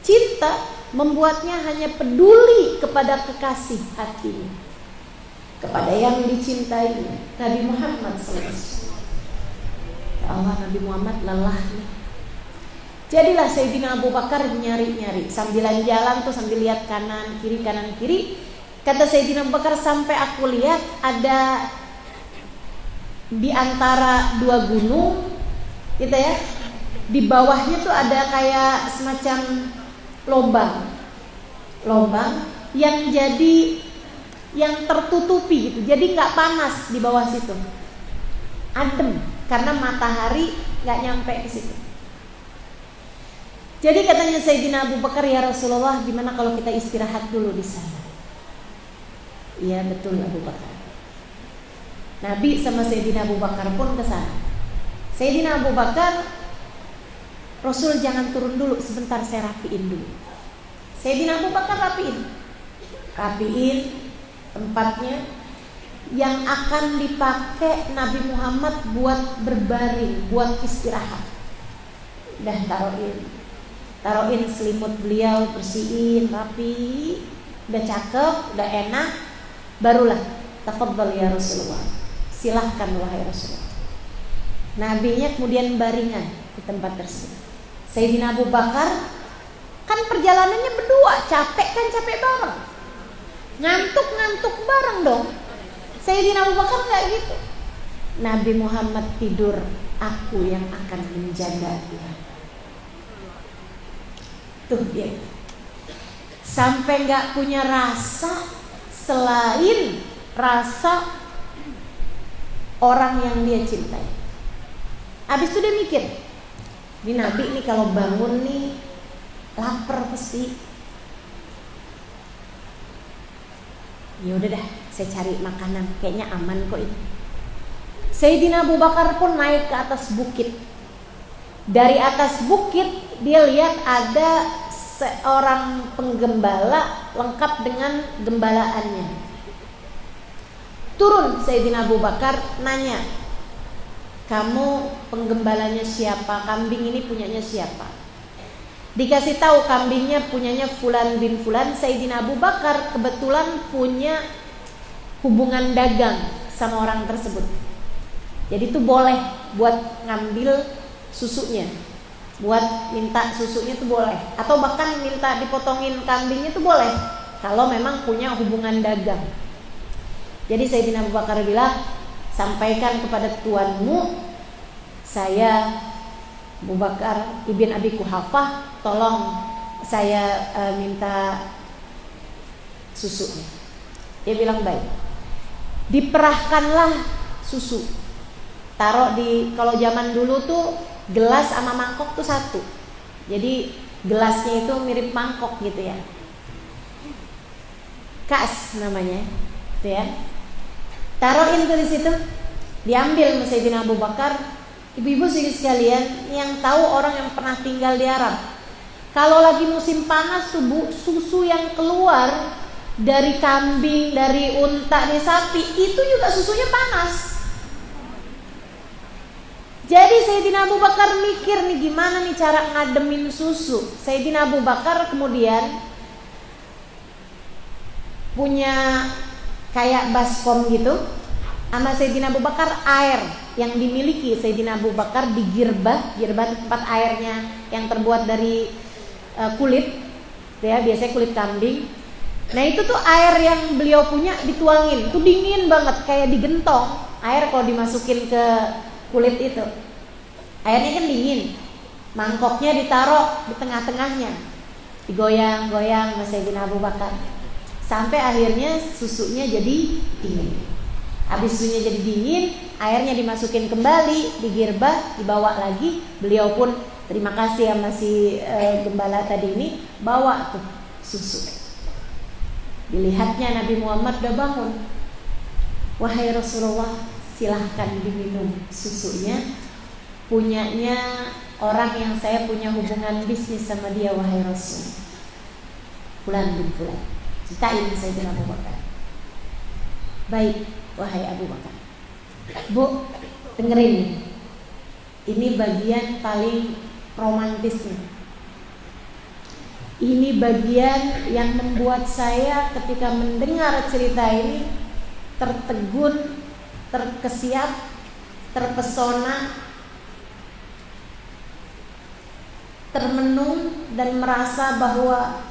Cinta membuatnya hanya peduli kepada kekasih hatinya, kepada yang dicintai, Nabi Muhammad SAW. Ya Allah, Nabi Muhammad lelah nih. Jadilah Sayyidina Abu Bakar nyari-nyari, sambilan jalan tuh sambil lihat kanan kiri. Kata Sayyidina Abu Bakar, sampai aku lihat ada di antara dua gunung gitu ya, di bawahnya tuh ada kayak semacam lubang yang jadi yang tertutupi gitu, jadi nggak panas di bawah situ, adem karena matahari nggak nyampe ke situ. Jadi katanya Sayyidina Abu Bakar, ya Rasulullah, gimana kalau kita istirahat dulu di sana? Iya betul Abu Bakar. Nabi sama Sayyidina Abu Bakar pun ke sana. Sayyidina Abu Bakar, Rasul jangan turun dulu, sebentar saya rapiin dulu. Sayyidina Abu Bakar rapiin tempatnya yang akan dipakai Nabi Muhammad buat berbaring, buat istirahat. Udah taruhin selimut beliau, bersihin rapi, udah cakep, udah enak, barulah tafadhal ya Rasulullah, silahkan wahai Rasulullah. Nabinya kemudian baringan di tempat tersebut. Sayyidina Abu Bakar kan perjalanannya berdua, capek bareng, ngantuk bareng dong. Sayyidina Abu Bakar nggak gitu. Nabi Muhammad tidur, aku yang akan menjaga dia. Tuh dia, sampai nggak punya rasa selain rasa orang yang dia cintai. Habis itu dia mikir, ini Nabi nih kalau bangun nih lapar pasti. Ya udah dah, saya cari makanan, kayaknya aman kok ini. Sayyidina Abu Bakar pun naik ke atas bukit. Dari atas bukit dia lihat ada seorang penggembala lengkap dengan gembalaannya. Turun Sayyidina Abu Bakar nanya, kamu penggembalanya siapa? Kambing ini punyanya siapa? Dikasih tahu kambingnya punyanya Fulan bin Fulan. Sayyidina Abu Bakar kebetulan punya hubungan dagang sama orang tersebut. Jadi itu boleh buat ngambil susunya, buat minta susunya itu boleh, atau bahkan minta dipotongin kambingnya itu boleh kalau memang punya hubungan dagang. Jadi Sayyidina Abu Bakar bilang, sampaikan kepada tuanmu, saya Abu Bakar ibn Abi Quhafah, tolong saya minta susunya. Dia bilang baik. Diperahkanlah susu. Taruh di, kalau zaman dulu tuh gelas sama mangkok tuh satu. Jadi gelasnya itu mirip mangkok gitu ya. Kas namanya, gitu ya. Taruhin tuh di situ. Diambil sama Sayyidina Abu Bakar. Ibu-ibu sekalian yang tahu, orang yang pernah tinggal di Arab, kalau lagi musim panas tuh Bu, susu yang keluar dari kambing, dari unta, dari sapi itu juga susunya panas. Jadi Sayyidina Abu Bakar mikir nih gimana nih cara ngademin susu. Sayyidina Abu Bakar kemudian punya kayak baskom gitu. Sama Sayyidina Abu Bakar air yang dimiliki Sayyidina Abu Bakar di girbah tempat airnya yang terbuat dari kulit, ya biasanya kulit kambing. Nah itu tuh air yang beliau punya dituangin, tuh dingin banget kayak digentong. Air kalau dimasukin ke kulit itu, airnya kan dingin. Mangkoknya ditaruh di tengah-tengahnya, digoyang-goyang sama Sayyidina Abu Bakar sampai akhirnya susunya jadi dingin. Habis susunya jadi dingin, airnya dimasukin kembali, digirbah, dibawa lagi. Beliau pun Terima kasih sama si gembala tadi ini, bawa tuh susu. Dilihatnya Nabi Muhammad udah bangun. Wahai Rasulullah, silahkan diminum susunya. Punyanya orang yang saya punya hubungan bisnis sama dia, wahai Rasul. Fulan bin Fulan. Ceritain Sayyidina Abu Bakar. Baik, wahai Abu Bakar. Bu, dengerin. Ini bagian paling romantisnya. Ini bagian yang membuat saya ketika mendengar cerita ini tertegun, terkesiap, terpesona, termenung, dan merasa bahwa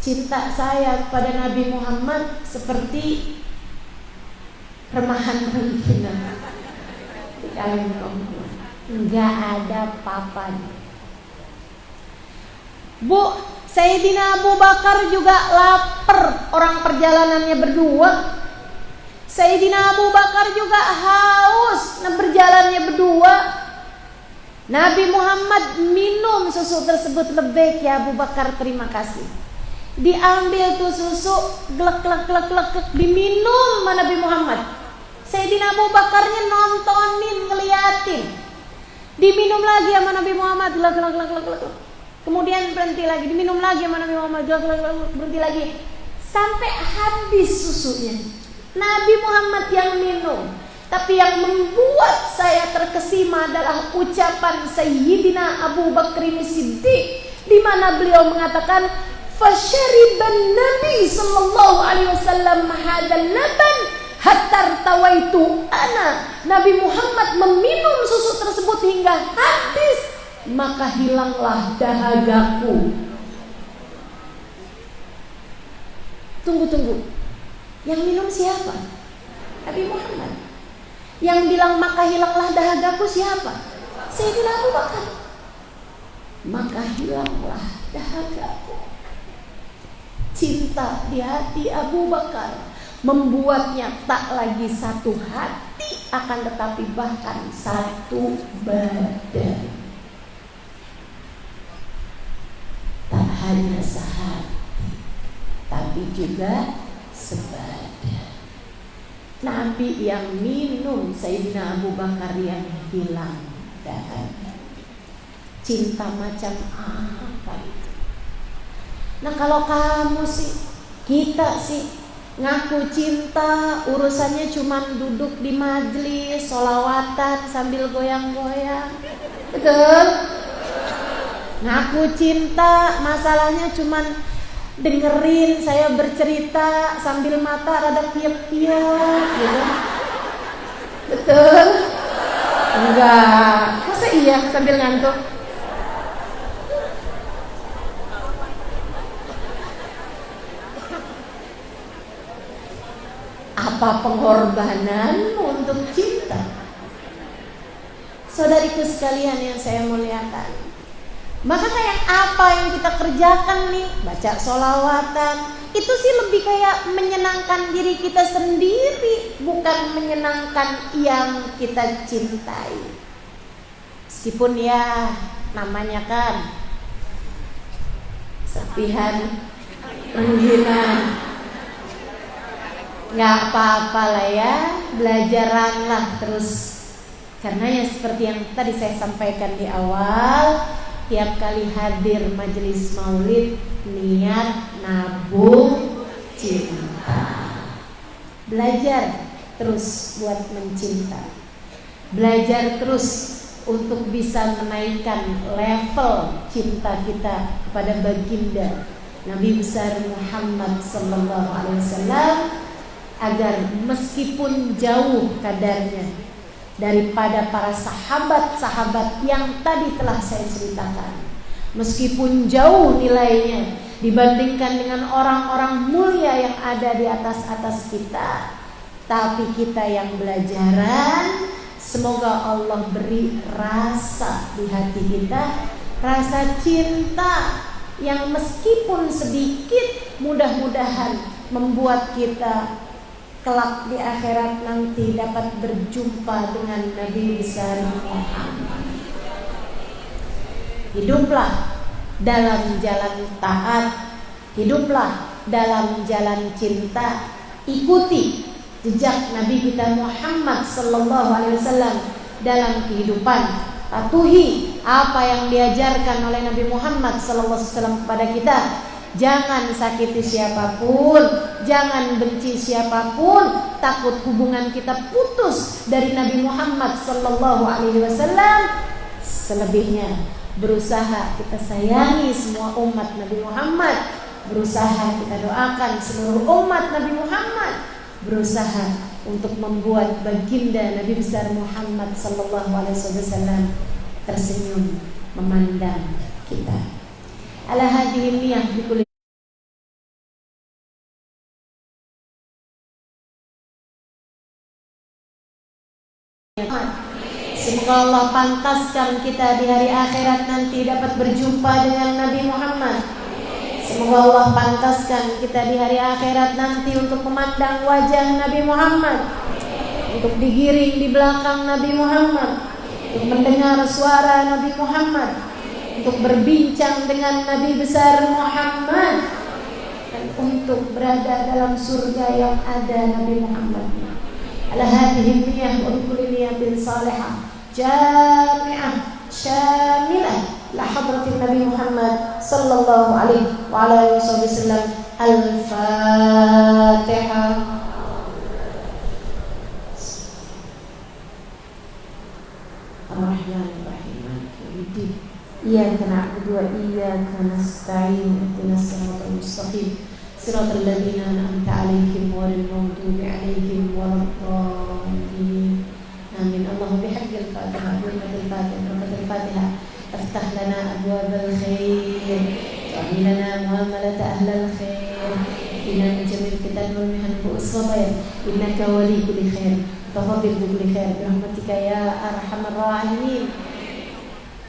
cinta saya kepada Nabi Muhammad seperti remahan rengginang di kain perempuan. Nggak ada papanya. Bu, Sayyidina Abu Bakar juga lapar, orang perjalanannya berdua. Sayyidina Abu Bakar juga haus, berjalannya berdua. Nabi Muhammad minum susu tersebut. Lebih ya Abu Bakar, terima kasih. Diambil tuh susu, glek glek glek glek, diminum sama Nabi Muhammad. Sayyidina Abu Bakarnya nontonin, ngeliatin. Diminum lagi sama Nabi Muhammad, glek glek glek glek glek. Kemudian berhenti lagi, diminum lagi sama Nabi Muhammad, glek glek glek, berhenti lagi. Sampai habis susunya. Nabi Muhammad yang minum. Tapi yang membuat saya terkesima adalah ucapan Sayyidina Abu Bakar Siddiq, di mana beliau mengatakan, "Fasyariban Nabi sallallahu alaihi wasallam hadzal laban hatta tawaitu ana." Nabi Muhammad meminum susu tersebut hingga habis, maka hilanglah dahagaku. Tunggu. Yang minum siapa? Nabi Muhammad. Yang bilang maka hilanglah dahagaku siapa? Sayyidina Abu Bakar. Maka hilanglah dahagaku. Cinta di hati Abu Bakar membuatnya tak lagi satu hati, akan tetapi bahkan satu badan. Tak hanya sehati, tapi juga sebadan. Nabi yang minum, Sayyidina Abu Bakar yang hilang dahaga. Cinta macam apa itu? Nah kalau kamu sih, kita sih ngaku cinta, urusannya cuma duduk di majelis, sholawatan sambil goyang-goyang. Betul? Ngaku cinta, masalahnya cuma dengerin saya bercerita sambil mata rada piep-piep gitu. Betul? Enggak. Masa iya sambil ngantuk? Apa pengorbananmu untuk cinta? Saudariku sekalian yang saya muliakan, maka kayak apa yang kita kerjakan nih, baca sholawatan, itu sih lebih kayak menyenangkan diri kita sendiri, bukan menyenangkan yang kita cintai. Meskipun ya namanya kan serpihan menghina, nggak apa-apa lah ya, belajaranlah terus. Karena ya seperti yang tadi saya sampaikan di awal, tiap kali hadir majelis maulid, niat nabung cinta. Belajar terus buat mencinta. Belajar terus untuk bisa menaikkan level cinta kita kepada baginda Nabi besar Muhammad sallallahu alaihi wasallam, agar meskipun jauh kadarnya daripada para sahabat-sahabat yang tadi telah saya ceritakan, meskipun jauh nilainya dibandingkan dengan orang-orang mulia yang ada di atas kita, tapi kita yang belajaran, semoga Allah beri rasa di hati kita, rasa cinta yang meskipun sedikit, mudah-mudahan membuat kita kelak di akhirat nanti dapat berjumpa dengan Nabi besar Muhammad. Hiduplah dalam jalan taat, hiduplah dalam jalan cinta. Ikuti jejak Nabi kita Muhammad sallallahu alaihi wasallam dalam kehidupan. Patuhi apa yang diajarkan oleh Nabi Muhammad sallallahu alaihi wasallam kepada kita. Jangan sakiti siapapun, jangan benci siapapun. Takut hubungan kita putus dari Nabi Muhammad sallallahu alaihi wasallam. Selebihnya berusaha kita sayangi semua umat Nabi Muhammad, berusaha kita doakan seluruh umat Nabi Muhammad, berusaha untuk membuat baginda Nabi besar Muhammad sallallahu alaihi wasallam tersenyum memandang kita. Ala hadhihi niyah bikulli. Semoga Allah pantaskan kita di hari akhirat nanti dapat berjumpa dengan Nabi Muhammad. Semoga Allah pantaskan kita di hari akhirat nanti untuk memandang wajah Nabi Muhammad, untuk digiring di belakang Nabi Muhammad, untuk mendengar suara Nabi Muhammad, untuk berbincang dengan Nabi besar Muhammad, dan untuk berada dalam surga yang ada Nabi Muhammad. Ala hadhihi niyyah wa bikulli niyatin salihah jami'ah syamilah la hadratin Nabi Muhammad sallallahu alaihi wa ala alihi wasallam. Al-Fatihah. Ar-Rahmanir-Rahim. Maliki yaumiddin. Iyyaka na'budu wa iyyaka nasta'in. Ihdinas siratal mustaqim. Siratal ladzina an'amta 'alaihim ghairil maghdubi 'alaihim waladdallin. Amin. Allahumma bihaqqil Fatihah, hurmatil Fatihah, hurmatil Fatihah. Aftah lana abwabal khair, wa'amil lana muamalata ahlal khair, fina min jamil fitan wal mihan wa as-sabair, innaka wali kulli khair, tafadhil bi kulli khair, bi rahmatika ya arhamar rahimin.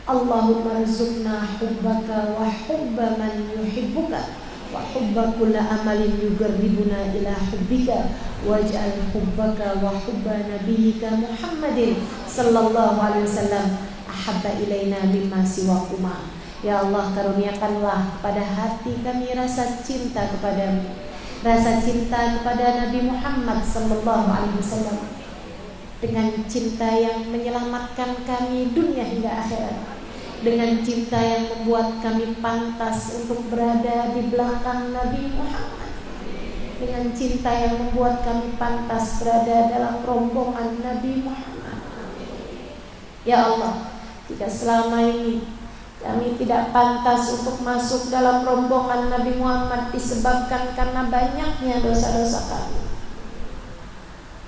Allahumma rizqna hubbaka wa hubba man yuhibbuka wa hubba kulli amalin yuqarribuna ila hubbika waj'al hubbaka wa hubba nabiyyika Muhammadin sallallahu alaihi wasallam ahabba ilaina mimma siwakuma. Ya Allah, karuniakanlah kepada hati kami rasa cinta kepadamu, rasa cinta kepada Nabi Muhammad sallallahu alaihi wasallam, dengan cinta yang menyelamatkan kami dunia hingga akhirat, dengan cinta yang membuat kami pantas untuk berada di belakang Nabi Muhammad, dengan cinta yang membuat kami pantas berada dalam rombongan Nabi Muhammad. Ya Allah, jika selama ini kami tidak pantas untuk masuk dalam rombongan Nabi Muhammad disebabkan karena banyaknya dosa-dosa kami,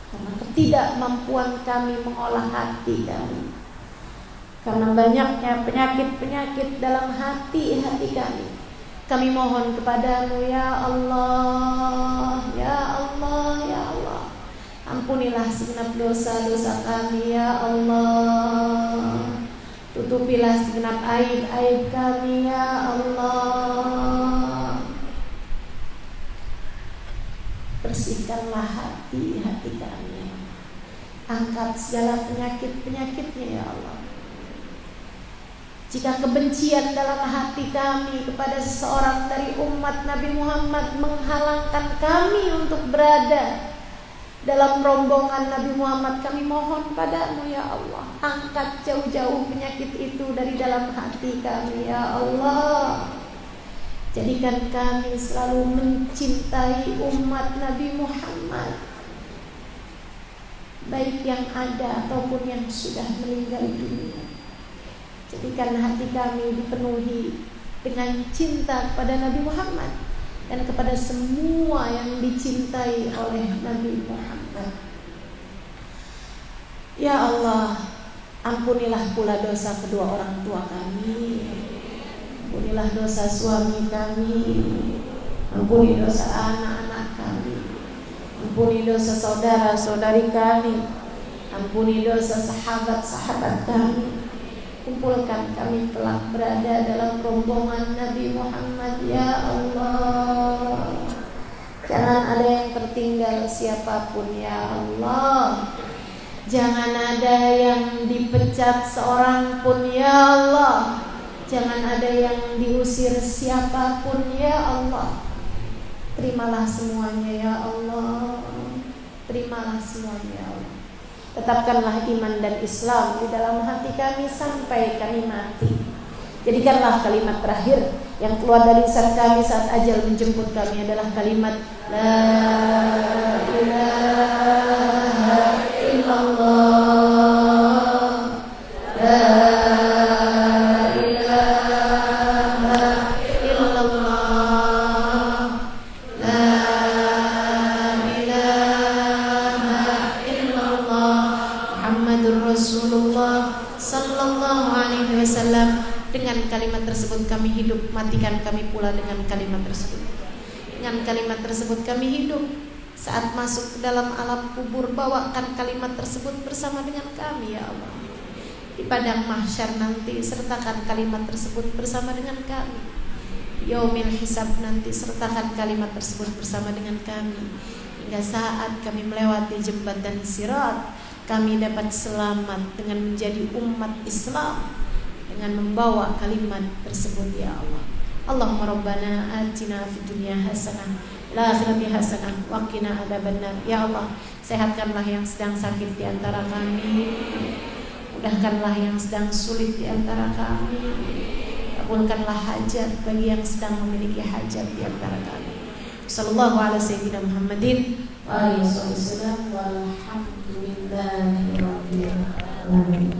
karena ketidakmampuan kami mengolah hati kami, karena banyaknya penyakit-penyakit dalam hati-hati kami mohon kepadamu ya Allah, ya Allah, ya Allah, ampunilah segenap dosa-dosa kami ya Allah, tutupilah segenap aib-aib kami ya Allah, bersihkanlah hati-hati kami, angkat segala penyakit-penyakitnya ya Allah. Jika kebencian dalam hati kami kepada seseorang dari umat Nabi Muhammad menghalangkan kami untuk berada dalam rombongan Nabi Muhammad, kami mohon padamu ya Allah, angkat jauh-jauh penyakit itu dari dalam hati kami ya Allah. Jadikan kami selalu mencintai umat Nabi Muhammad, baik yang ada ataupun yang sudah meninggal dunia. Jadikan hati kami dipenuhi dengan cinta kepada Nabi Muhammad dan kepada semua yang dicintai oleh Nabi Muhammad. Ya Allah, ampunilah pula dosa kedua orang tua kami, ampunilah dosa suami kami, ampuni dosa anak-anak kami, ampuni dosa saudara-saudari kami, ampuni dosa sahabat-sahabat kami. Kumpulkan kami telah berada dalam rombongan Nabi Muhammad ya Allah. Jangan ada yang tertinggal siapapun ya Allah. Jangan ada yang dipecat seorang pun ya Allah. Jangan ada yang diusir siapapun ya Allah. Terimalah semuanya ya Allah. Terimalah semuanya ya Allah. Tetapkanlah iman dan Islam di dalam hati kami sampai kami mati. Jadikanlah kalimat terakhir yang keluar dari lisan kami saat ajal menjemput kami adalah kalimat La ilaha illallah. La Dengan kalimat tersebut kami hidup, matikan kami pula dengan kalimat tersebut. Dengan kalimat tersebut kami hidup. Saat masuk ke dalam alam kubur, bawakan kalimat tersebut bersama dengan kami ya Allah. Di padang mahsyar nanti sertakan kalimat tersebut bersama dengan kami. Yaumil hisab nanti sertakan kalimat tersebut bersama dengan kami. Hingga saat kami melewati jembatan Sirat, kami dapat selamat dengan menjadi umat Islam, dengan membawa kalimat tersebut ya Allah. Allahumma rabbana atina fid dunya hasanah wal akhirati hasanah wa qina adzabannar. Ya Allah, sehatkanlah yang sedang sakit di antara kami. Mudahkanlah yang sedang sulit di antara kami. Kabulkanlah hajat bagi yang sedang memiliki hajat di antara kami. Sallallahu ala sayyidina Muhammadin wa alihi wasallam walhamdulillahi rabbil alamin.